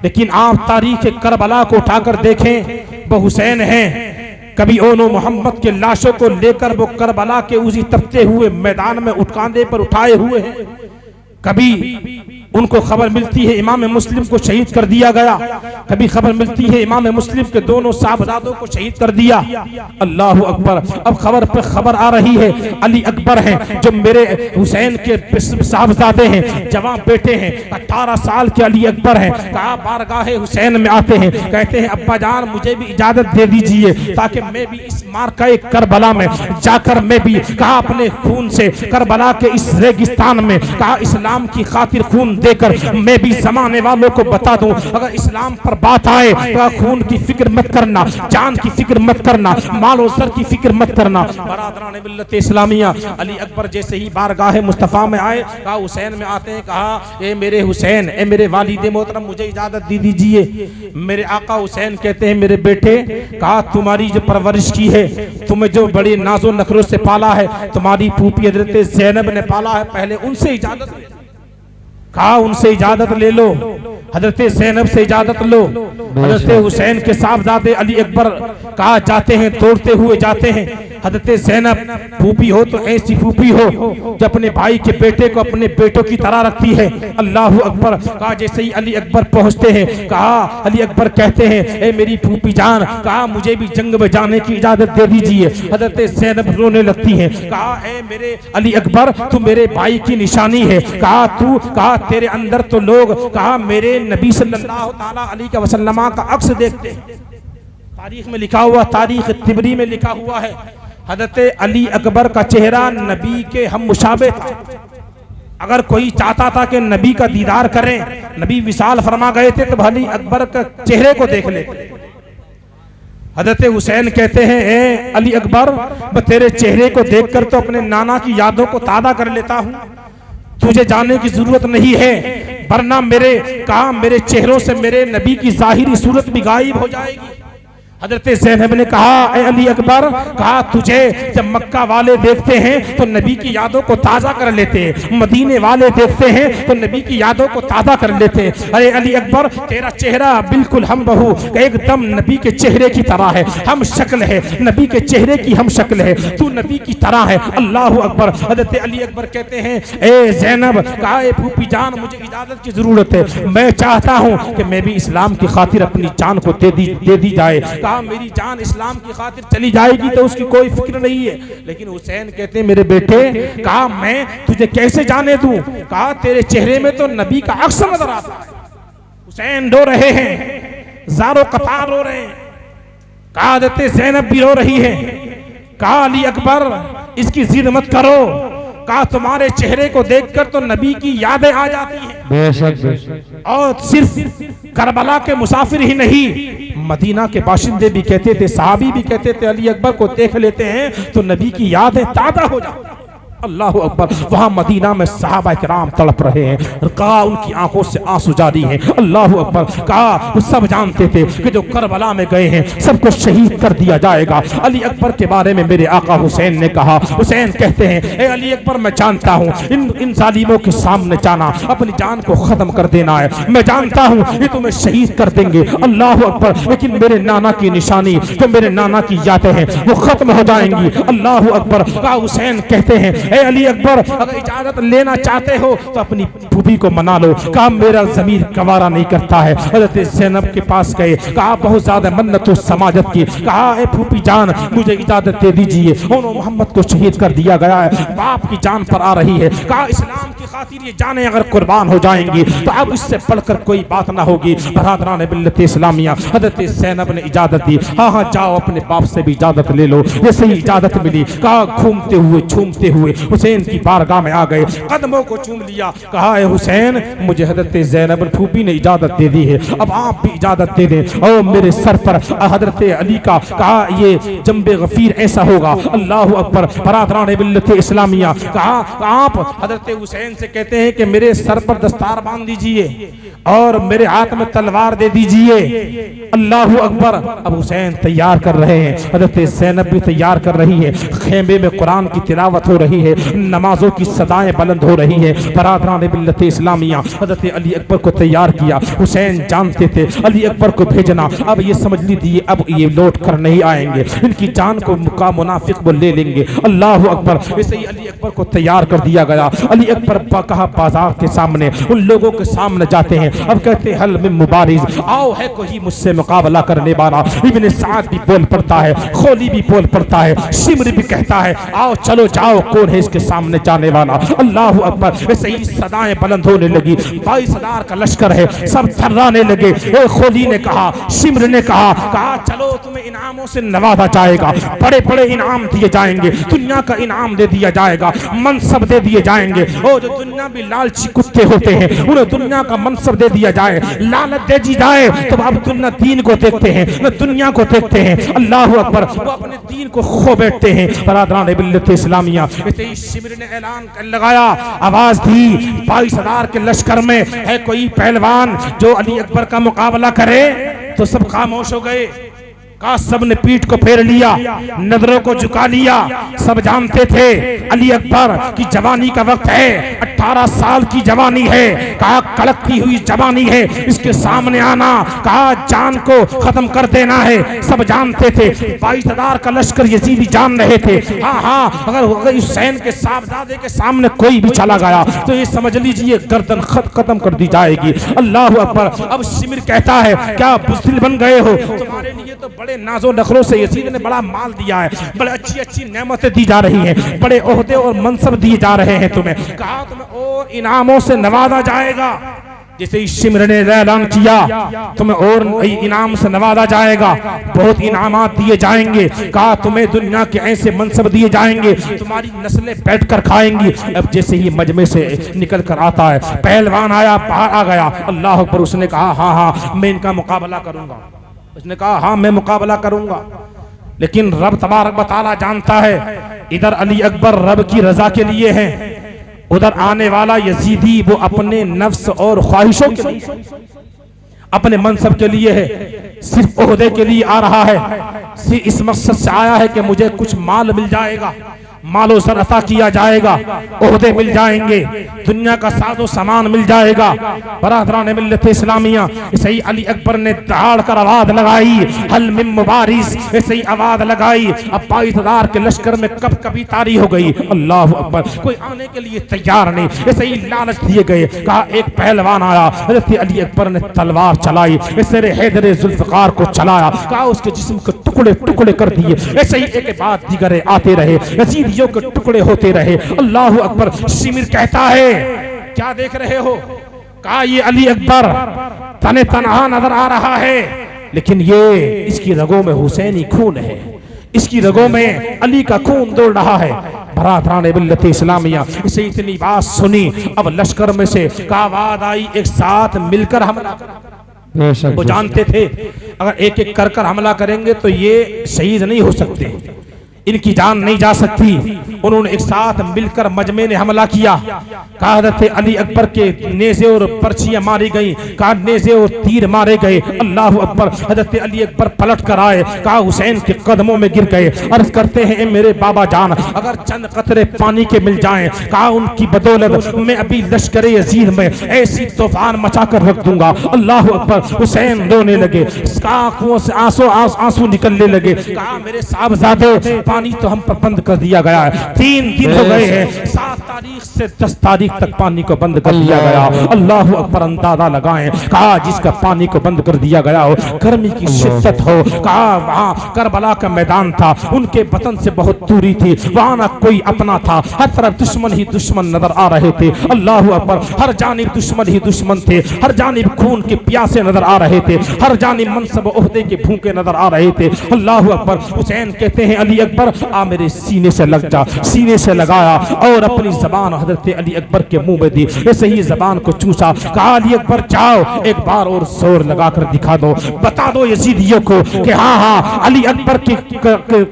लेकिन आप तारीख करबला को उठाकर देखें, वो हुसैन हैं कभी ओनो मोहम्मद के लाशों को लेकर वो करबला के उसी तपते हुए मैदान में कांधे पर उठाए हुए हैं, कभी उनको खबर मिलती है इमाम मुस्लिम को शहीद कर दिया गया, कभी खबर मिलती है इमाम मुस्लिम के दोनों साहबजादों को शहीद कर दिया। अल्लाह अकबर। अब खबर पे खबर आ रही है, अली अकबर हैं जो मेरे हुसैन के साहबजादे हैं, जवान बेटे हैं, 18 साल के अली अकबर हैं। कहा बारगाह हुसैन में आते हैं, कहते हैं अब्बा जान मुझे भी इजाजत दे दीजिए ताकि मैं भी इस मार्का करबला में जाकर मैं भी कहा अपने खून से करबला के इस रेगिस्तान में कहा इस्लाम की खातिर खून देकर मैं भी जमाने वालों को बता दूं, अगर इस्लाम पर बात आए तो खून की फिक्र मत करना, जान की फिक्र मत करना, मालो सर की फिक्र मत करना। बरादरान मिल्लत इस्लामिया, अली अकबर जैसे ही बारगाह मुस्तफा में आए, कहा हुसैन में आते हैं, कहा ए मेरे हुसैन, ए मेरे वालिद मोहतरम मुझे इजाजत दे दीजिए। मेरे आका हुसैन कहते हैं मेरे बेटे, कहा तुम्हारी जो परवरिश की है, तुम्हें जो बड़े नाजो नखरों से पाला है, तुम्हारी फूफी हजरत ज़ैनब ने पाला है, पहले उनसे इजाजत ले। कहा उनसे इजाजत ले लो, हजरत ज़ैनब से इजाजत लो। हजरत हुसैन के साहबजादे अली अकबर कहा जाते हैं, दौड़ते हुए जाते हैं। हजरत ज़ैनब फूफी हो तो ऐसी फूफी हो जो अपने भाई के बेटे को अपने बेटों की तरह रखती है। अल्लाह अकबर। कहा जैसे ही अली अकबर पहुंचते हैं, कहा अली अकबर कहते हैं ए मेरी फूफी जान, कहा मुझे भी जंग में जाने की इजाजत दे दीजिए। हजरत ज़ैनब रोने लगती हैं, कहा ए मेरे अली अकबर तू मेरे भाई की निशानी है, कहा तू, कहा तेरे अंदर तो लोग कहा मेरे नबी सल्लल्लाहु तआला अलैहि वसल्लम का अक्स देखते हैं। तारीख में लिखा हुआ, तारीख तिबरी में लिखा हुआ है, हजरत अली अकबर का चेहरा नबी के हम मुशाबे था। अगर कोई चाहता था कि नबी का दीदार करें, नबी विशाल फरमा गए थे, तो अली अकबर के चेहरे को देख लेते। हजरत हुसैन कहते हैं ए अली अकबर, मैं तेरे चेहरे को देखकर तो अपने नाना की यादों को ताज़ा कर लेता हूँ, तुझे जाने की जरूरत नहीं है, वरना मेरे चेहरों से मेरे नबी की जाहिरी सूरत भी गायब हो जाएगी। हजरत ज़ैनब ने कहा ए अली अकबर, कहा तुझे जब मक्का वाले देखते हैं तो नबी की यादों को ताज़ा कर लेते हैं, मदीने वाले देखते हैं तो नबी की यादों को ताज़ा कर लेते हैं। अरे अली अकबर तेरा चेहरा बिल्कुल हम बहू एकदम नबी के चेहरे की तरह है, हम शक्ल है नबी के चेहरे की, हम शक्ल है, तू नबी की तरह है। अल्लाह अकबर। हजरत अली अकबर कहते हैं ए ज़ैनब, कहा ए फूफी जान मुझे इजाजत की जरूरत है, मैं चाहता हूँ कि मैं भी इस्लाम की खातिर अपनी जान को दे दी जाए। कहा मेरी जान इस्लाम की खातिर चली जाएगी तो उसकी कोई फिक्र नहीं है, लेकिन हुसैन कहते हैं मेरे बेटे, कहा मैं तुझे कैसे जाने दूं, कहा तेरे चेहरे में तो नबी का अक्स नजर आता है। हुसैन रो रहे हैं, ज़ारो कतार रो रहे हैं, कहा हज़रत ज़ैनब भी रो रही है। कहा अली अकबर इसकी जिद मत करो, कहा तुम्हारे चेहरे को देखकर तो नबी की यादें आ जाती हैं। बेशक। और सिर्फ करबला के मुसाफिर ही नहीं, मदीना के बाशिंदे भी कहते थे, सहाबी भी कहते थे अली अकबर को देख लेते हैं तो नबी की यादें ताज़ा हो जाती। अल्लाह अकबर। वहाँ मदीना में सहाबा किराम तड़प रहे हैं, कहा उनकी आंखों से आंसू जारी हैं। अल्लाह अकबर। कहा वो सब जानते थे कि जो करबला में गए हैं सबको शहीद कर दिया जाएगा। अली अकबर के बारे में मेरे आका हुसैन ने कहा, हुसैन कहते हैं ए अली अकबर मैं जानता हूँ इन जालिमों के सामने जाना अपनी जान को खत्म कर देना है, मैं जानता हूँ ये तुम्हें शहीद कर देंगे। अल्लाह अकबर। लेकिन मेरे नाना की निशानी जो मेरे नाना की यादें हैं वो खत्म हो जाएंगी। अल्लाह अकबर। कहा हुसैन कहते हैं ए अली अकबर अगर इजाजत लेना चाहते हो तो अपनी फूफी को मना लो। कहा मेरा ज़मीर गवारा नहीं करता है। हज़रत ज़ैनब के पास गए, कहा बहुत ज्यादा मन्नत समाजत की, कहा ए फूफी जान मुझे इजाजत दे दीजिए, उन्होंने मोहम्मद को शहीद कर दिया गया है, बाप की जान पर आ रही है। कहा इस्लाम की खातिर ये जाने अगर कुर्बान हो जाएंगी तो अब इससे बढ़कर कोई बात ना होगी। बरादरान मिल्लत इस्लामिया, हज़रत ज़ैनब ने इजाजत दी। हाँ हाँ जाओ अपने बाप से भी इजाजत ले लो। जैसे ही इजाजत मिली, कहा घूमते हुए झूमते हुए हुसैन की बारगाह में आ गए, कदमों को चूम लिया। कहा है हुसैन मुझे हज़रत ज़ैनब फूफी ने इजाजत दे दी है, अब आप भी इजाजत दे दें और मेरे सर पर हज़रत अली का कहा ये जंबे गफीर ऐसा होगा। अल्लाह अकबर। बरादरान मिल्लत इस्लामिया, कहा आप हज़रत हुसैन से कहते हैं कि मेरे सर पर दस्तार बांध दीजिए और मेरे हाथ में तलवार दे दीजिए। अल्लाह अकबर। अब हुसैन तैयार कर रहे हैं, हज़रत ज़ैनब भी तैयार कर रही है, खेमे में कुरान की तिलावत हो रही है, नमाजों की सदाएं बुलंद हो रही है। बरादरान मिल्लत इस्लामिया, हज़रत अली अकबर को तैयार किया। हुसैन जानते थे अली अकबर को भेजना, अब ये समझ लीजिए अब ये लौट कर नहीं आएंगे, इनकी जान को मुनाफिक वो ले लेंगे। अल्लाह अकबर। वैसे ही अली अकबर को तैयार कर दिया गया। अली अकबर कहा बाजार के सामने उन लोगों के सामने जाते हैं। अब कहते हैं हल मिन मुबारिज, आओ है कोई मुझसे मुकाबला करने वाला। इब्न साद भी बोल पड़ता है, खोली भी बोल पड़ता है, शिमर भी कहता है आओ चलो जाओ, कौन है इसके सामने जाने वाला। अल्लाह अकबर। ऐसे ही सदाएं बुलंद होने लगी। 22,000 का लश्कर है, सब थर्राने लगे। खोली ने कहा, शिमर ने कहा चलो तुम्हें इनामों से नवाजा जाएगा, बड़े बड़े इनाम दिए जाएंगे, दुनिया का इनाम दे दिया जाएगा, मनसब दे दिए जाएंगे। ओ जो दुनिया भी लालची कुत्ते होते हैं उन्हें दुनिया का मनसब दे दिया जाए, लालच दे दी जाए। तो अब दुनिया दीन को देखते हैं न दुनिया को देखते हैं। अल्लाह अकबर। वो अपने दीन को खो बैठते हैं। बरादरान मिल्लत इस्लामिया। शिमर ने ऐलान कर लगाया, आवाज दी 22,000 के लश्कर में है कोई पहलवान जो अली अकबर का मुकाबला करे। तो सब खामोश हो गए। का सब ने पीठ को फेर लिया, नजरों को झुका लिया। सब जानते थे अली अकबर की जवानी का वक्त है, 18 साल की जवानी है। कहा कड़कती हुई जवानी है, इसके सामने आना कहा जान को खत्म कर देना है। सब जानते थे। 22,000 का लश्कर यजीदी जान रहे थे। हाँ अगर हुसैन के साहबजादे के सामने कोई भी चला गया तो ये समझ लीजिए गर्दन खत्म कर दी जाएगी। अल्लाह अकबर। अब शिमर कहता है क्या बुज़दिल बन गए हो? तुम्हारे लिए तो बड़े नाजो नखरों से यजीद ने बड़ा माल दिया है, बड़े अच्छी अच्छी नेमतें दी जा रही हैं, बड़े ओहदे और मनसब दिए जा रहे हैं तुम्हें। कहा तुम्हें और इनामों से नवाजा जाएगा। जैसे ही शिमर ने ऐलान किया तुम्हें और इनाम से नवाजा जाएगा, बहुत इनामात दिए जाएंगे। कहा तुम्हें दुनिया के ऐसे मनसब दिए जाएंगे, तुम्हारी नस्लें बैठकर खाएंगी। अब जैसे ही मजमे से निकल कर आता है, पहलवान आया, बाहर आ गया। अल्लाह अकबर। उसने कहा हाँ मैं इनका मुकाबला करूंगा। उसने कहा हाँ मैं मुकाबला करूंगा, लेकिन रब तबारक व तआला जानता है इधर अली अकबर रब की रजा के लिए है, उधर आने वाला यजीदी वो अपने नफ्स और ख्वाहिशों के लिए, अपने मनसब के लिए है, सिर्फ ओहदे के लिए आ रहा है। सिर्फ इस मकसद से आया है कि मुझे कुछ माल मिल जाएगा, मालो सर अता किया जाएगा, ओहदे मिल जाएंगे, दुनिया का साजो सामान मिल जाएगा। बरादरान मिल्लत इस्लामिया। ऐसे ही अली अकबर ने दहाड़ कर आवाज लगाई हल मिन मुबारिस। ऐसे ही आवाज लगाई। अब 22,000 के लश्कर में कब कभी तारी हो गई। अल्लाह अकबर। कोई आने के लिए तैयार नहीं। ऐसे ही लालच दिए गए। कहा एक पहलवान आया, अली अकबर ने तलवार चलाई, ऐसे हैदर जुल्फकार को चलाया। कहा उसके जिस्म को टुकड़े टुकड़े कर दिए। ऐसे ही एक बाद दीगरे आते रहे, यजीदियों के टुकड़े होते रहे। अल्लाह अकबर। शिमर कहता है क्या देख रहे हो? कहा ये अली अकबर तने तनहा नजर आ रहा है, लेकिन ये इसकी रगों में हुसैनी खून है, इसकी रगों में अली का खून दौड़ रहा है। बरादरान मिल्लत इस्लामिया। इसे इतनी बात सुनी, अब लश्कर में से का आवाज आई एक साथ मिलकर हमला करो। वो जानते थे अगर एक एक कर हमला करेंगे तो ये शहीद नहीं हो सकते, इनकी जान नहीं जा सकती। उन्होंने एक साथ मिलकर मजमे ने हमला किया। कहा हज़रत अली अकबर के नेज़े और पर्चियां मारी गई, कहा नेज़े और तीर मारे गए। अल्लाह अकबर। हज़रत अली अकबर पलट कर आए, कहा हुसैन के कदमों में गिर गए। अर्ज करते हैं मेरे बाबा जान अगर चंद कतरे पानी के मिल जाएं, कहा उनकी बदौलत मैं अभी लश्कर यजीद में ऐसी तूफान मचा कर रख दूंगा। अल्लाह अकबर। हुसैन रोने लगे, आंखों से आंसू निकलने लगे। कहा मेरे साहबजादे पानी तो हम पर बंद कर दिया गया है, 3 दिन हो गए हैं, 7 तारीख से 10 तारीख तक पानी को बंद कर दिया गया। अल्लाह अकबर। अंदाजा लगाएं। कहा जिसका पानी को बंद कर दिया गया हो, गर्मी की शिद्दत हो, कहा वहाँ करबला का मैदान था, उनके वतन से बहुत दूरी थी, वहाँ ना कोई अपना था, हर तरफ दुश्मन ही दुश्मन नजर आ रहे थे। अल्लाह अकबर। हर जानिब दुश्मन ही दुश्मन थे, हर जानिब खून के प्यासे नजर आ रहे थे, हर जानिब मनसब ओहदे के भूखे नजर आ रहे थे। अल्लाह अकबर। हुसैन कहते हैं अली अकबर आ मेरे सीने से लग जा। सीने से लगाया और अपनी जबान हजरत अली अकबर के मुंह में दी। ऐसे ही जबान को चूसा। कहा अली अकबर जाओ एक बार और जोर लगाकर दिखा दो, बता दो यजीदियों को कि हाँ अली अकबर के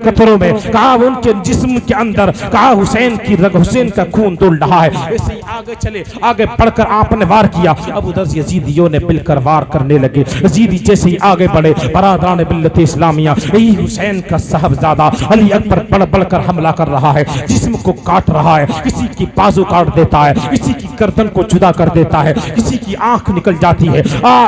कतरों में, कहा उनके जिस्म के अंदर, कहा हुसैन की रग, हुसैन का खून दौड़ रहा है। ऐसे ही आगे चले, आगे बढ़कर आपने वार किया। अब उधर यजीदियों ने मिलकर वार करने लगे। यजीदी जैसे ही आगे बढ़े, बरादरान मिल्लत इस्लामिया, यही हुसैन का साहबजादा अली अकबर बढ़ बढ़कर हमला कर रहा है। है, जिस्म को काट रहा है, किसी की बाजू काट देता है, किसी की गर्दन को जुदा कर देता है, किसी की आंख निकल जाती है।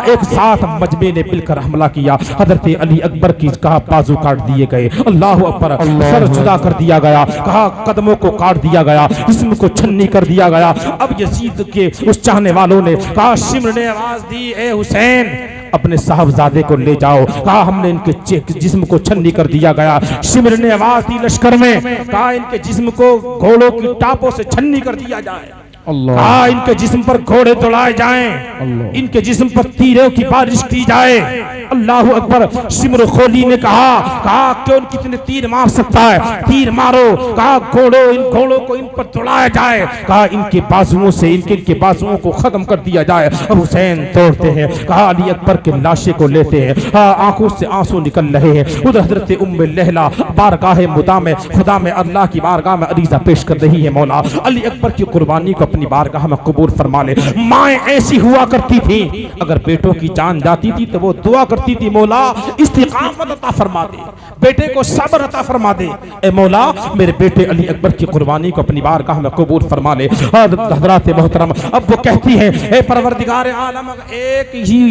एक साथ मजमे ने मिलकर हमला किया, हजरत अली अकबर की कहा बाजू काट दिए गए, अल्लाह अकबर, सर जुदा कर दिया गया, कहा कदमों को काट दिया गया, जिस्म को छन्नी कर दिया गया। अब यजीद के उस चाहने वालों ने कहा, शिमर ने आवाज दी, ए हुसैन अपने साहबजादे को ले जाओ। कहा हमने इनके जिस्म को छन्नी कर दिया गया। शिमर ने आवाज दी लश्कर में, कहा इनके जिस्म को घोड़ों की टापों से छन्नी कर दिया जाए, कहा इनके जिस्म पर घोड़े दौड़ाए जाएं, इनके जिस्म पर तीरों की बारिश की जाए। अल्लाह अकबर। शिमर खोली ने कहा क्यों कितने तीर मार सकता है, तीर मारो। कहा इन घोड़ों को इन पर दौड़ाया जाए, कहा इनके बाजुओं से इनके बाजुओं को खत्म कर दिया जाए। अब हुसैन दौड़ते हैं, कहा अली अकबर के लाशे को लेते हैं, आंखों से आंसू निकल रहे हैं। उधर हजरत उम्मे लहला बारगाह मुदा में खुदा में अल्लाह की बारगाह में अरीजा पेश कर रही है, मौला अली अकबर की कुर्बानी को अपनी बारगाह में कबूल फरमा ले। माएं ऐसी हुआ करती थी, अगर बेटों की जान जाती थी तो वो दुआ करती थी, मौला इस्तिकामत अता फरमा दे, बेटे को सब्र अता फरमा दे, ए मौला मेरे बेटे अली अकबर की कुर्बानी को अपनी बारगाह में कबूल फरमा ले। हज़रात मोहतरम, अब वो कहती है, ए परवरदिगार आलम, एक ही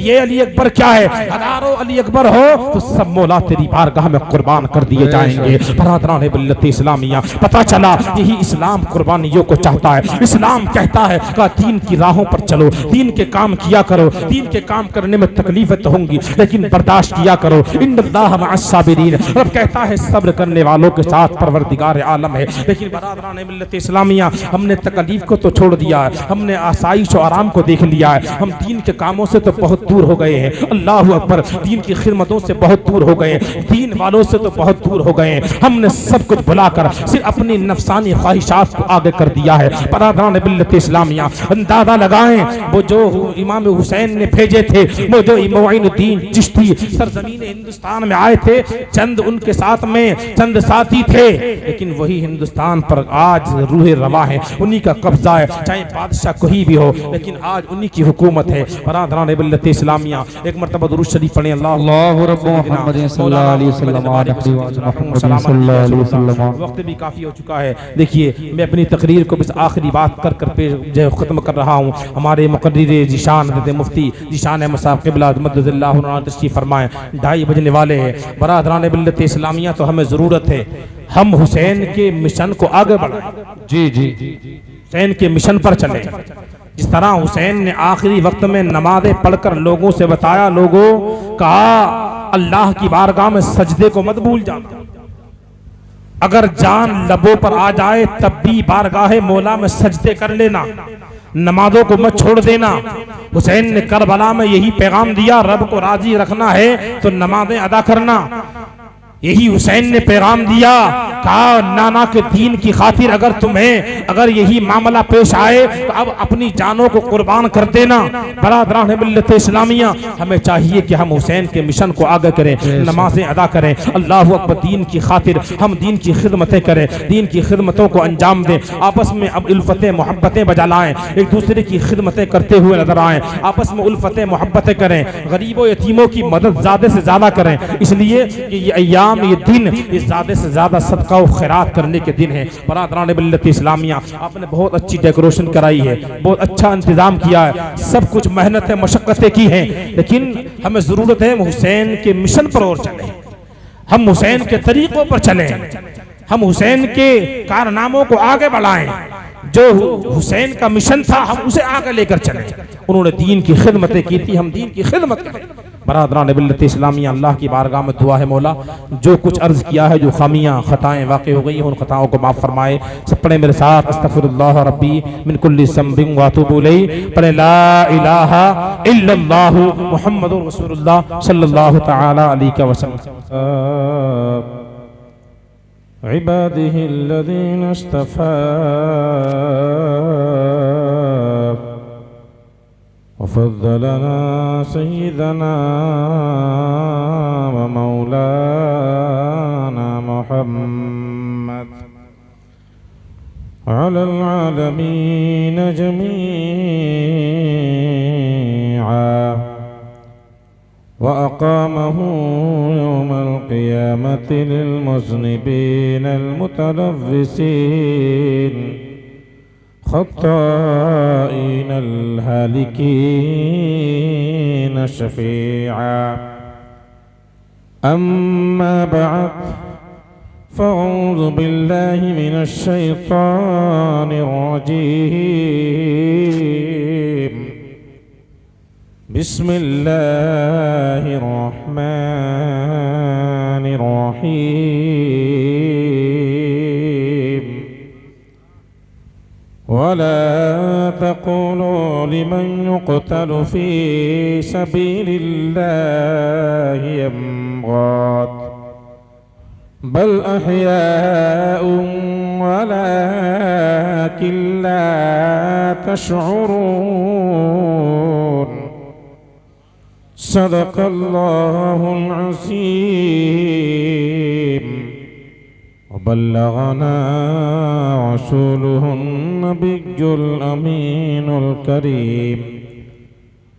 ये अली अकबर क्या है, हजारों अली अकबर हो तो सब मौला तेरी बारगाह में कुर्बान कर दिए जाएंगे। बरादरान मिल्लत इस्लामिया, पता चला यही इस्लाम कुर्बानियों को चाहता है। इस्लाम कहता है कि दीन की राहों पर चलो, दीन के काम किया करो, दीन के काम करने में तकलीफें तो होंगी लेकिन बर्दाश्त किया करो। इन्नल्लाह मअस-साबिरीन, रब कहता है सब्र करने वालों के साथ परवरदिगार आलम है। लेकिन बरादरान मिल्लत इस्लामिया, हमने तकलीफ को तो छोड़ दिया है, हमने आसाइश और आराम को देख लिया है, हम दीन के कामों से तो बहुत दूर हो गए हैं। अल्लाह अकबर, दीन की खिदमतों से बहुत दूर हो गए, दीन वालों से तो बहुत दूर हो गए। हमने सब कुछ भुलाकर सिर्फ अपनी नफसानी ख्वाहिशात को आगे कर दिया है। बरादरान मिल्लत इस्लामिया, अंदाजा लगाएं वो जो इमाम हुसैन ने भेजे थे, वो जो मोइनुद्दीन चिश्ती सरजमीन हिंदुस्तान में आए थे, चंद उनके साथ में चंद साथी थे, लेकिन वही हिंदुस्तान पर आज रूह रवा है, उन्हीं का कब्जा है, चाहे बादशाह कोई भी हो, लेकिन आज उन्हीं की हुकूमत है। बरादरान मिल्लत इस्लामिया, एक मरतबा दुरूद शरीफ पढ़ें, अल्लाह रब्बु मुहम्मद सल्लल्लाहु अलैहि वसल्लम। वक्त भी काफी हो चुका है। देखिए, मैं अपनी तकरीर को बस आखिरी बात कर जो खत्म कर रहा हूँ। हमारे मुकर्रिर जिशान मुफ्ती जिशान मुसाब क़िबला मद्दल्लाहु तशरीफ़ फरमाएं, 2:30 बजने वाले हैं। बरादरान मिल्लत इस्लामिया, तो हमें ज़रूरत है हम हुसैन के मिशन को आगे बढ़ाएं। जी जी, हुसैन के मिशन पर चलें। जिस तरह हुसैन ने आखिरी वक्त में नमाज़ें पढ़कर लोगों से बताया, लोगों कहा अल्लाह की बारगाह में सजदे को मत भूल जाना, अगर जान लबों पर आ जाए तब भी बारगाह मौला में सजदे कर लेना, नमाजों को मत छोड़ देना। हुसैन ने करबला में यही पैगाम दिया, रब को राजी रखना है तो नमाजें अदा करना। यही हुसैन ने पैगाम दिया, कहा नाना के दीन की खातिर अगर यही मामला पेश आए तो अब अपनी जानों को कुर्बान कर देना। बरादरान मिल्लत इस्लामिया, हमें चाहिए कि हम हुसैन के मिशन को आगे करें, नमाजें अदा करें, अल्लाह अकबर, दीन की खातिर हम दीन की खिदमतें करें, दीन की खिदमतों को अंजाम दें, आपस में अब उल्फतें मोहब्बतें बजा लाएं, एक दूसरे की खिदमतें करते हुए नजर आएं, आपस में उल्फतें मोहब्बतें करें, गरीबों यतीमों की मदद ज्यादा से ज्यादा करें। इसलिए ये अय्याम, ये दिन, ये ज्यादा से ज्यादा सदका और खैरात करने के दिन है। बरादरान मिल्लत इस्लामिया, आपने बहुत अच्छी डेकोरेशन कराई है, बहुत अच्छा इंतजाम किया है, सब कुछ मेहनत है, मशक्कतें की हैं, लेकिन हमें जरूरत है हुसैन के मिशन पर और चलें, हम हुसैन के तरीकों पर चलें, हम हुसैन के कारनामों को आगे बढ़ाएं। जो हुसैन का मिशन था हम उसे आगे लेकर चलें। उन्होंने दीन की खिदमतें की थी, हम दीन की खिदमत करें। बरादरान मिल्लत इस्लामिया, अल्लाह की बारगाह में दुआ है, मौला जो कुछ अर्ज किया है, जो खामियां खताएं वाक़ हो गई हैं, उन खताओं को माफ़ फरमाए। सब पढ़े मेरे साथ, अस्तग़फिरुल्लाह रब्बी मिन कुल्लि ज़ंबिन व अतूबु इलैहि। पढ़े ला इलाहा इल्लल्लाहु मुहम्मदुर रसूलुल्लाह सल्लल्लाहु तआला अलैहि वसल्लम। इबादिहिल्लज़ीना इस्तफ़ा वफ़द्दलना सय्यदना व मौलाना मुहम्मद अलल आलमीन जमीआ वअक़ामहू यौमल क़ियामति लिलमुज़निबीन अलमुतलव्विसीन ख़त्ताईन अलहालिकीन शफ़ीआ। अम्मा बअद फ़अऊज़ु बिल्लाहि मिनश शैतानिर रजीम। बिस्मिल्लाहिर्रहमानिर्रहीम। वला तक़ूलू लिमन युक़तलु फ़ी सबीलिल्लाहि अम्वात बल अहयाउन वलाकिन ला तशऊरून। सदक़ल्लाहुल अज़ीम। वबल्लगना रसूलुहुन नबियुल अमीनुल करीम।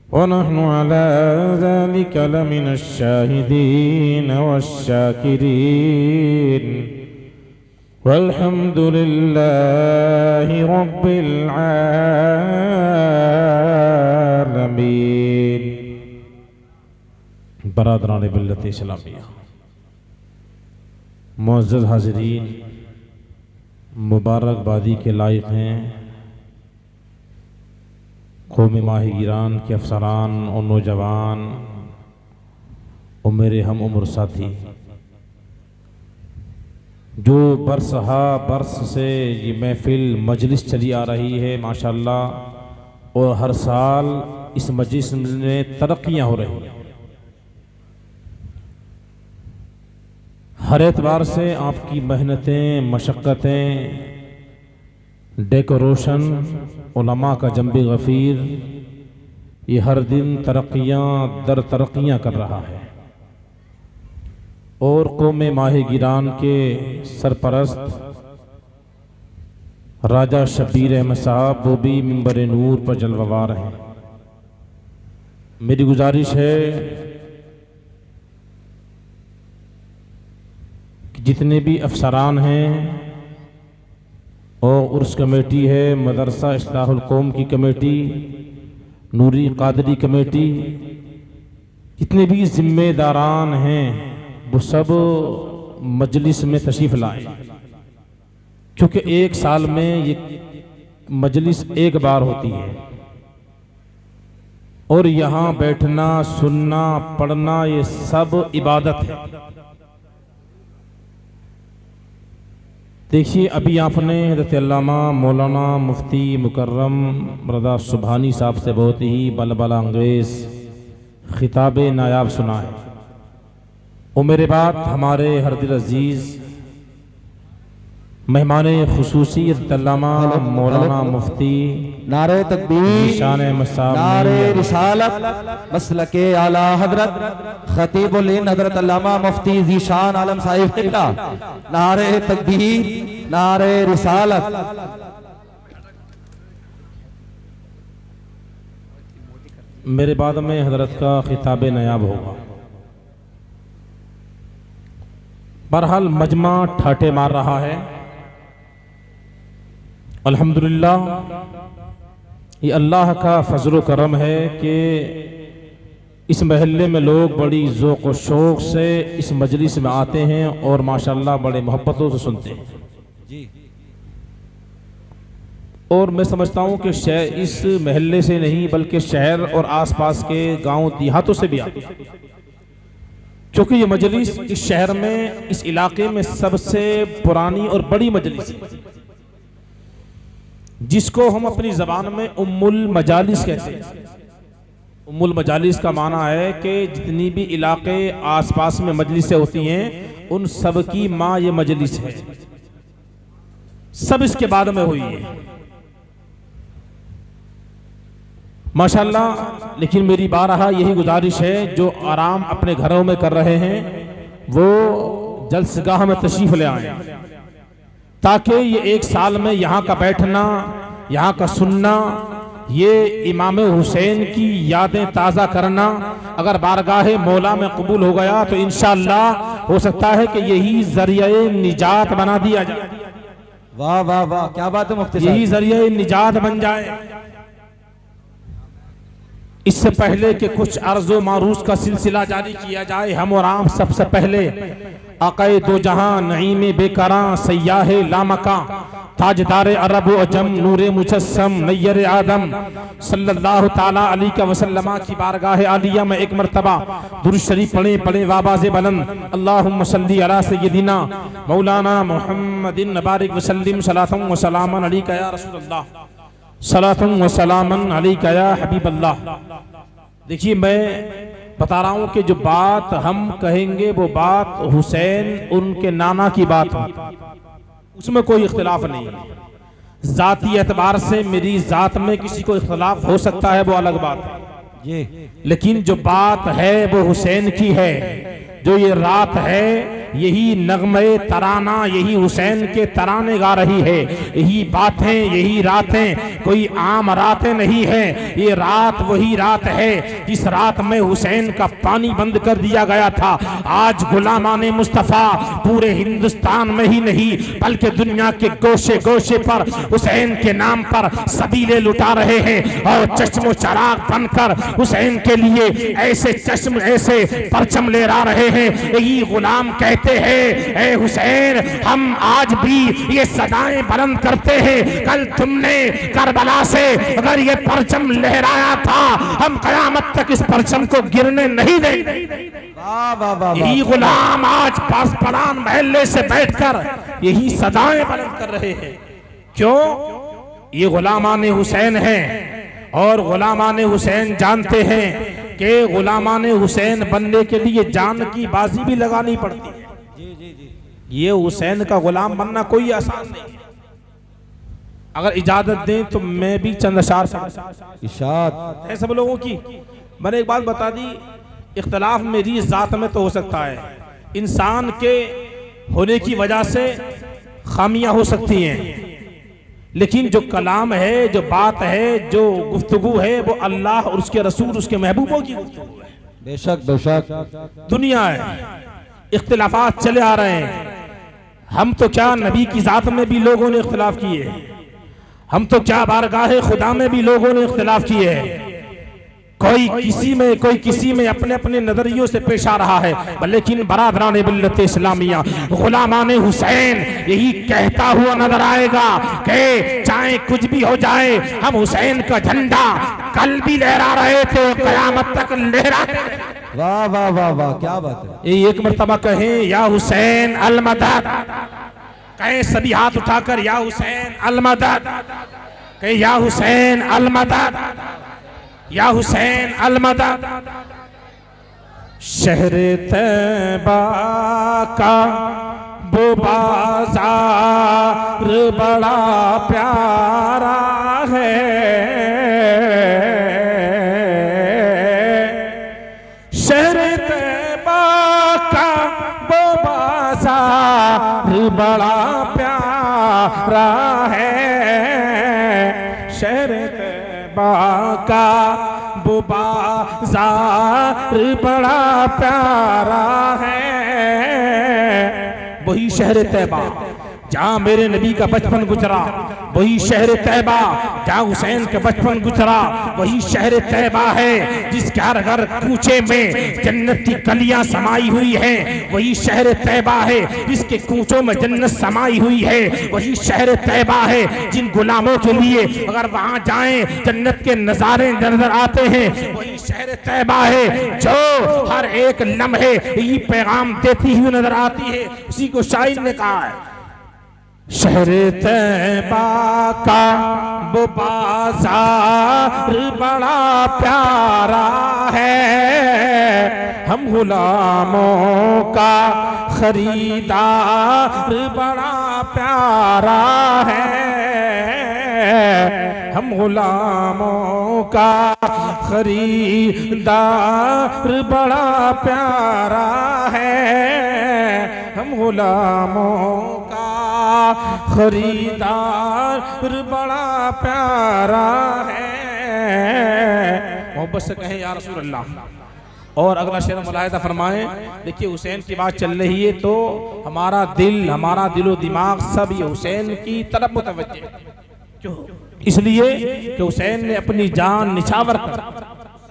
वनहनु अला ज़ालिका लमिनश शाहिदीन वश्शाकिरीन। वल्हम्दुलिल्लाहि रब्बिल आलमीन। बरादरान मिल्लत इस्लामिया, मुअज़्ज़ज़ हाज़िरीन, मुबारकबादी के लायक हैं कौम माहिगिरान के अफसरान और नौजवान और मेरे हम उम्र साथी, जो बरसहा बरस से ये महफिल मजलिस चली आ रही है माशाअल्लाह, और हर साल इस मजलिस में तरक्कियाँ हो रही हैं। हर एतबार से आपकी मेहनतें, मशक्क़तें, डेकोरेशन, उलमा का जंबे गफ़ीर, ये हर दिन तरक्कियाँ दर तरक्कियाँ कर रहा है। और कौम माहिगिरान के सरपरस्त राजा शब्बीर अहमद साहब वो भी मिंबर नूर पर जलवावार हैं। मेरी गुजारिश है कि जितने भी अफसरान हैं और उर्स कमेटी है, मदरसा इस्लाहुल कौम की कमेटी, नूरी कादरी कमेटी, जितने भी जिम्मेदारान हैं वो सब मजलिस में तशरीफ़ लाएं, क्योंकि एक साल में ये मजलिस एक बार होती है और यहाँ बैठना, सुनना, पढ़ना ये सब इबादत है। देखिए, अभी आपने हज़रत अल्लामा मौलाना मुफ्ती मुकर्रम रज़ा सुबहानी साहब से बहुत ही बलबला अंगेज़ खिताब नायाब सुना है। और मेरे बाद हमारे हर दिल अजीज़ मेहमान खुसूसी अल्लामा मौलाना मुफ्ती नारे तकबीर, शान अहमद साहब, नारे रिसालत, मसलके आला हजरत खतीबुल हिंद हजरत अल्लामा मुफ्ती ज़ीशान आलम साहिब क़िबला। नारे तकबीर, नारे रिसालत। मेरे बाद में हजरत का खिताब नायाब होगा। बहरहाल मजमा ठाटे मार रहा है। अल्हम्दुलिल्लाह, ये अल्लाह का फजल करम है कि इस महल्ले में लोग बड़ी ज़ौक़ व शौक़ से इस मजलिस में आते हैं और माशाअल्लाह बड़े मोहब्बतों से सुनते हैं। और मैं समझता हूँ कि इस महल्ले से नहीं बल्कि शहर और आसपास के गांव देहातों से भी आते हैं, क्योंकि ये मजलिस इस शहर में, इस इलाके में सबसे पुरानी और बड़ी मजलिस है, जिसको हम अपनी ज़बान में उम्मुल मजालिस कहते हैं। उम्मुल मजालिस का माना है कि जितनी भी इलाके आसपास में मजलिसें होती हैं उन सब की माँ ये मजलिस है, सब इसके बाद में हुई है माशाअल्लाह। लेकिन मेरी बारहा यही गुजारिश है, जो आराम अपने घरों में कर रहे हैं वो जलसगाह में तशरीफ़ ले आएं, ताकि ये एक साल में यहाँ का बैठना, यहाँ का सुनना ये इमाम हुसैन की यादें ताज़ा करना अगर बारगाहे मौला में कबूल हो गया तो इंशाअल्लाह हो सकता है कि यही जरिए निजात बना दिया जाए। वाह वाह वाह, क्या बात है मुफ्ती यही साहब। जरिए निजात बन जाए। इससे पहले कि कुछ अर्ज़ो मारूज का सिलसिला जारी किया जाए, हम और आप सबसे पहले आक़ाए दो जहां नईम बेकरां सयाह लामका ताजदार अरब व अजम नूरे मुजस्सम नैयर आदम सल्लल्लाहु ताला अलैहि वसल्लम की बारगाह आलिया में एक मरतबा दुरूद शरीफ पढ़े पढ़े वाबाज़े बुलंद अल्लाहुम्मा सल्ली अला सय्यदिना मौलाना मुहम्मदिन बारिक वसल्लिम सलातन व सलामन अलैका या रसूलल्लाह सलातन व सलामन अलैका या हबीबल्लाह। देखिए, मैं बता रहा हूं कि जो बात हम कहेंगे वो बात हुसैन उनके नाना की बात है, उसमें कोई इख्तिलाफ नहीं है। जाती एतबार से मेरी जात में किसी को इख्तिलाफ हो सकता है, वो अलग बात है जी। लेकिन जो बात है वो हुसैन की है। जो ये रात है, यही नगमे तराना, यही हुसैन के तराने गा रही है। यही बातें, यही रातें कोई आम रातें नहीं है। ये रात वही रात है जिस रात में हुसैन का पानी बंद कर दिया गया था। आज गुलामाने मुस्तफ़ा पूरे हिंदुस्तान में ही नहीं बल्कि दुनिया के गोशे गोशे पर हुसैन के नाम पर सबीले लुटा रहे हैं और चश्मो चराग बनकर हुसैन के लिए ऐसे चश्म ऐसे परचम लहरा रहे हैं। यही गुलाम कहते हैं, ए हुसैन, हम आज भी ये सदाएं बुलंद करते हैं। कल तुमने करबला से अगर ये परचम लहराया था, हम कयामत तक इस परचम को गिरने नहीं देंगे। वाह वाह वाह, यही गुलाम आज पासपरान महल्ले से बैठकर यही सदाएं बुलंद कर रहे हैं। क्यों? ये गुलामाने हुसैन हैं और गुलामाने हुसैन जानते हैं कि गुलामाने हुसैन बनने के लिए जान की बाजी भी लगानी पड़ती है। ये हुसैन का गुलाम बनना कोई आसान नहीं है। अगर इजाजत दें तो मैं भी चंद अशार इशाद है सब लोगों की। मैंने एक बात बता दी, इख्तलाफ मेरी जात में तो हो सकता है, इंसान के होने की वजह से खामियां हो सकती हैं, लेकिन जो कलाम है, जो बात है, जो गुफ्तगू है, वो अल्लाह और उसके रसूल उसके महबूबों की गुफ्तगू है। बेशक बेशक। दुनिया है, इख्तिलाफात चले आ रहे हैं। हम तो क्या नबी की जात में भी लोगों ने इख्तिलाफ किए, हम तो क्या बारगाह खुदा में भी लोगों ने इख्तिलाफ किए हैं। कोई किसी में अपने अपने नजरियों से पेश आ रहा है, लेकिन बरादरान मिल्लत इस्लामिया गुलामाने हुसैन यही कहता हुआ नजर आएगा कि चाहे कुछ भी हो जाए, हम हुसैन का झंडा कल भी लहरा रहे थे, कयामत तक लहरा। वाह वाह वाह वाह, क्या बात है। एक मर्तबा कहें या हुसैन अल मदद, कहें सभी हाथ उठाकर या हुसैन अल मदद, कहें या हुसैन अल मदद, या हुसैन अल मदद। शहर तैबा का वो बाजार बड़ा प्यारा है, शहर तैबा का वो बाजार बड़ा प्यारा है, शहर तैबा का वो बाजार बड़ा प्यारा है। वही शहर तैबा जहाँ मेरे नबी का बचपन गुजरा, वही शहर तैबा जहाँ हुसैन का बचपन गुजरा, वही शहर तैबा है जिसके हर घर कूचे में जन्नत की कलियां समाई हुई हैं, वही शहर तैबा है जिसके कूचों में जन्नत समाई हुई है, वही शहर तैबा है जिन गुलामों के लिए अगर वहां जाएं जन्नत के नजारे नजर आते हैं, वही शहर तैबा है जो हर एक लम्हे ये पैगाम देती हुई नजर आती है। उसी को शायर ने कहा है, शहर तैबा का वो बाजार बड़ा प्यारा है, हम गुलामों का खरीदार बड़ा प्यारा है, हम गुलामों का खरीदार बड़ा प्यारा है, हम गुलामों का खरीदार बड़ा प्यारा है। मोहब्बत से कहें या रसूल अल्लाह। और अगला शेर मुलाहिदा फरमाएं, देखिए हुसैन की बात चल रही है तो हमारा दिलो दिमाग सब ये हुसैन की तरफ मुतवज्जे है। क्यों? इसलिए कि हुसैन ने अपनी जान निछावर कर,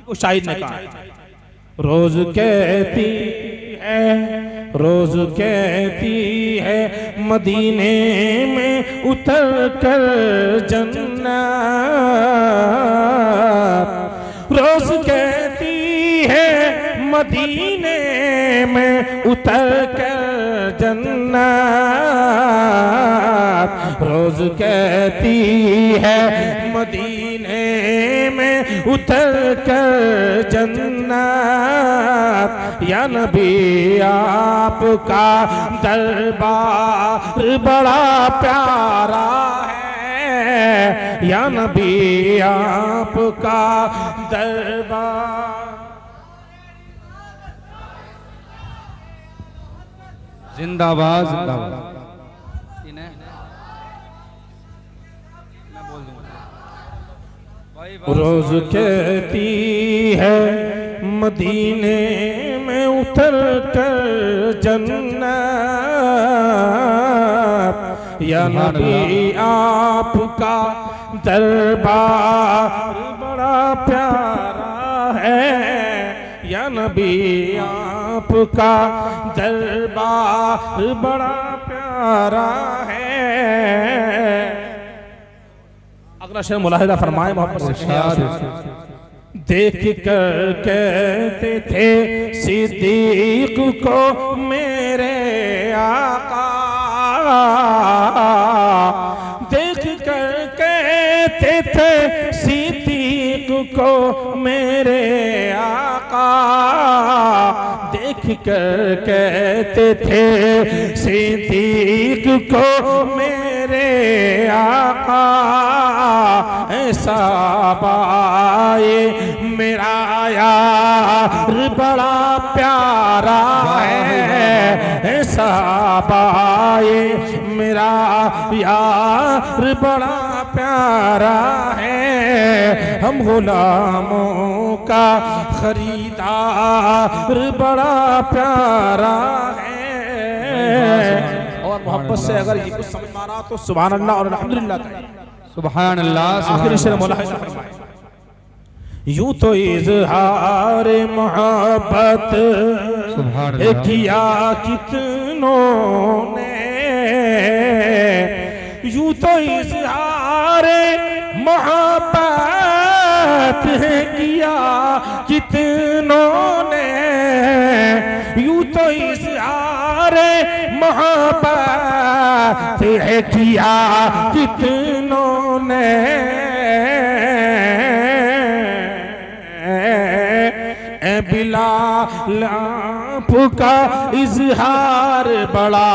को शाहिद ने कहा, रोज कहती है मदीने में उतर कर जन्नत, रोज कहती है मदीने में उतर कर जन्नत, रोज कहती है मदीने में उतर कर जन्नत, या नबी आपका दरबार बड़ा प्यारा है, या नबी आपका दरबार। जिंदाबाद जिंदाबाद। रोज कहती है मदीने में उतर कर जन्नत, या नबी आपका दरबार बड़ा प्यारा है, या नबी आपका दरबार बड़ा प्यारा है। अगला शेर मुलाहिदा फरमाए मोहब्बत से, देख कर कहते थे सिद्दीक को मेरे आका, देख कर कहते थे सिद्दीक को मेरे आका, देख कर कहते थे सिद्दीक को मेरे आका, ऐसा बाए मेरा यार बड़ा प्यारा है, ऐसा बाए मेरा यार बड़ा प्यारा है, हम गुलामों का खरीदार बड़ा प्यारा है। और मोहब्बत से अगर ये कुछ समझ में आ रहा तो सुभान अल्लाह और अल्हम्दुलिल्लाह कहिए। सुभान अल्लाह। आखिरी शेर मुलाहिदा फरमाए, यूं तो इजहार मोहब्बत किया कितनों ने, यूं तो इजहार मोहब्बत किया कितनों ने, यूं तो इजहार मोहब्बत किया कितनों ने, बिलाल आपका इजहार बड़ा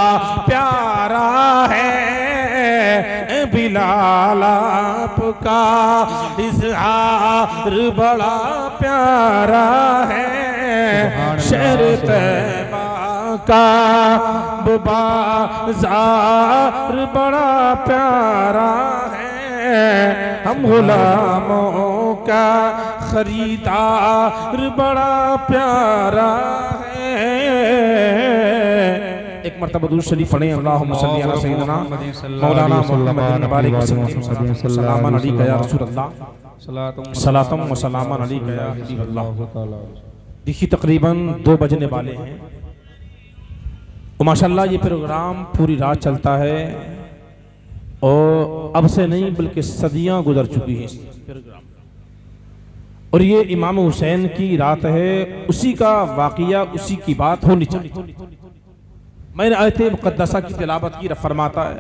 प्यारा है, बिलाल आपका इजहार बड़ा प्यारा है, शहर तैबा का बाजार बड़ा प्यारा है, हम गुलामों का खरीदार बड़ा प्यारा है। एक मरतबा दुरूद शरीफ पढ़ें, अल्लाहुम्मा सल्ली अला सय्यिदना मौलाना मुहम्मद बारिक सल्लल्लाहु अलैहि या रसूल अल्लाह, सलातम व सलाम अलैका या हबीब अल्लाह। देखिए तकरीबन 2 बजने वाले हैं और माशाल्लाह ये प्रोग्राम पूरी रात चलता है और अब से नहीं बल्कि सदियां गुजर चुकी हैं इस प्रोग्राम, और ये इमाम हुसैन की रात है, उसी का वाक़िया उसी की बात होनी चाहिए। मैंने आयत मुक़द्दसा की तिलावत की, फरमाता है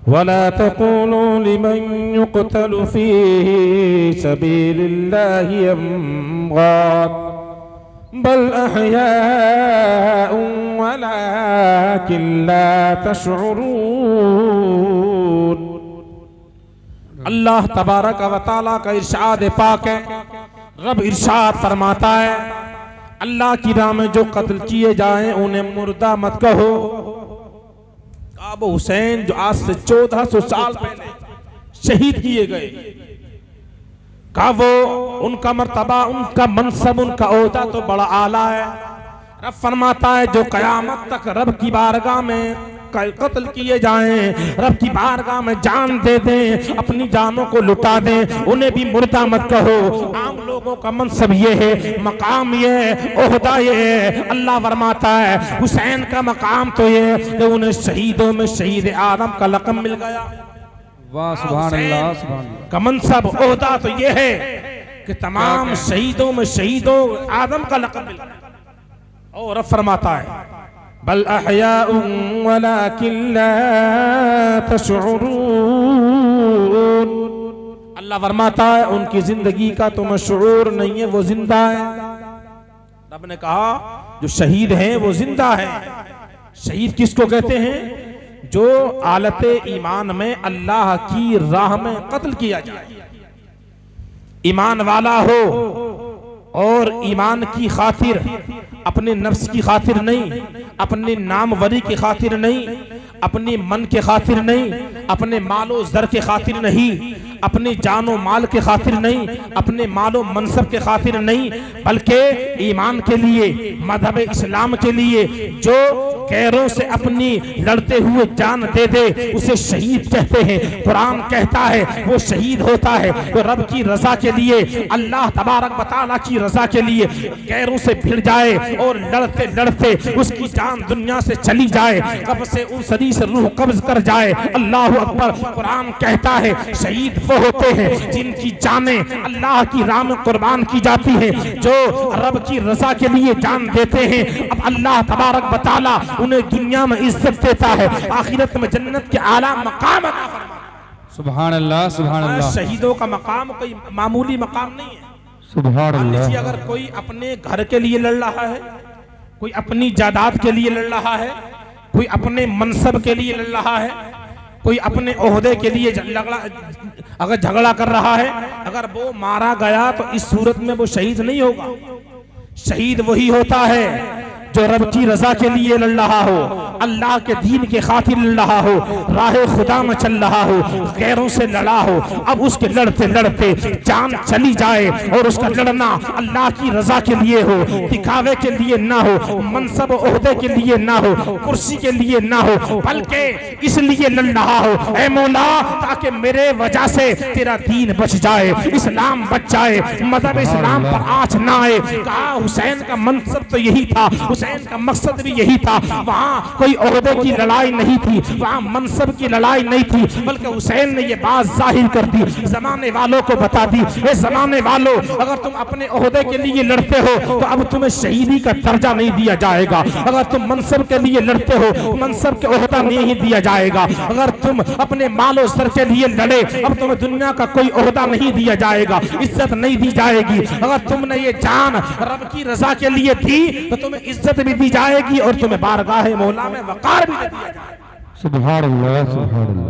वला तक़ूलू लिमन युक़तलु फ़ीही सबीलिल्लाहि अम्वात बल अहयाउन वलाकिन ला तशउरून। अल्लाह तबारक व तआला का इरशाद पाक है, रब इरशाद फरमाता है अल्लाह की राह में जो कत्ल किए जाएं उन्हें मुर्दा मत कहो। अबू हुसैन जो आज से 1400 साल पहले शहीद किए गए, का वो उनका मर्तबा, उनका मनसब, उनका ओहदा तो बड़ा आला है। रब फरमाता है जो कयामत तक रब की बारगाह में कत्ल किए जाएं, रब की बारगाह में जान दे दें, अपनी जानों को लुटा दें, उन्हें भी मुर्दा मत कहो। आम लोगों का मनसब ये है, मकाम ये है, ओहदा ये है। अल्लाह फरमाता है हुसैन का मकाम तो ये कि उन्हें शहीदों में शहीद आदम का लक़ब मिल गया। वाह सुभान अल्लाह, सुभान अल्लाह। का मनसब ओहदा तो ये है कि तमाम शहीदों में शहीदों आदम का लक़ब मिल गया। और रब फरमाता है बल अहयाउन वलाकिन ला तशउरून। अल्लाह फरमाता है उनकी जिंदगी का तो मशऊर नहीं है, वो जिंदा है। रब ने कहा जो शहीद हैं वो जिंदा है। शहीद किसको कहते हैं? जो आलते ईमान में अल्लाह की राह में कत्ल किया जाए, ईमान वाला हो और ईमान की खातिर, अपने नफ्स की खातिर नहीं, अपने नामवरी की खातिर नहीं, अपने मन के खातिर नहीं, अपने मालो जर के खातिर नहीं, अपने जानो माल के खातिर नहीं, अपने मालो मनसब के खातिर नहीं, बल्कि ईमान के लिए, मजहब इस्लाम के लिए जो गैरों से अपनी लड़ते हुए जान दे दे उसे शहीद कहते हैं। कुरान कहता है वो शहीद होता है तो रब की रजा के लिए, अल्लाह तबारक व तआला की रजा के लिए गैरों से भिड़ जाए और लड़ते लड़ते उसकी जान दुनिया से चली जाए, कब से उन सदी से रूह कब्ज कर जाए। अल्लाह अकबर। कुरान कहता है शहीद वो होते हैं जिनकी जानें अल्लाह की राह में कुर्बान की जाती है, जो रब की रजा के लिए जान देते हैं। अब अल्लाह तबारक व तआला उन्हें दुनिया में इज्जत देता है, आखिरत में जन्नत के आला मकाम अता फरमाता है। सुभान अल्लाह, सुभान अल्लाह। शहीदों का मकाम कोई मामूली मकाम नहीं है। सुभान अल्लाह। अगर कोई अपने घर के लिए लड़ रहा है, कोई अपनी जायदाद के लिए लड़ रहा है, कोई अपने मनसब के लिए लड़ रहा है, कोई अपने ओहदे के लिए अगर झगड़ा कर रहा है, अगर वो मारा गया तो इस सूरत में वो शहीद नहीं होगा। शहीद वही होता है जो रब की रजा के लिए लड़ रहा हो, अल्लाह के दीन के खातिर लड़ रहा हो, राह खुदा में चल रहा हो, गैरों से लड़ा हो, अब उसके लड़ते लड़ते जान चली जाए और उसका लड़ना अल्लाह की रजा के लिए हो, दिखावे के लिए ना हो, मनसब ओहदे के लिए ना हो, कुर्सी के लिए ना हो, बल्कि इसलिए लड़ रहा हो ऐ मौला ताकि मेरे वजह से तेरा दीन बच जाए, इस्लाम बच जाए, मजहब इस्लाम पर आँच ना आए। कहा हुसैन का मनसब तो यही था, हुसैन का मकसद भी यही था। वहाँ कोई ओहदे की लड़ाई नहीं थी, वहाँ मनसब की लड़ाई नहीं थी, बल्कि हुसैन ने ये बात जाहिर कर दी, जमाने वालों को बता दी, ये जमाने वालों अगर तुम अपने ओहदे के लिए लड़ते हो तो अब तुम्हें शहीदी का दर्जा नहीं दिया जाएगा। अगर तुम मनसब के लिए लड़ते हो मनसब के ओहदा नहीं दिया जाएगा। अगर तुम अपने मालो सर के लिए लड़े अब तुम्हें दुनिया का कोई ओहदा नहीं दिया जाएगा, इज्जत नहीं दी जाएगी। अगर तुमने ये जान रब की रजा के लिए दी तो तुम्हें इज्जत भी दी जाएगी और तुम्हें बारगाह मौला में वकार भी दिया जाएगा। सुभान अल्लाह, सुभान अल्लाह।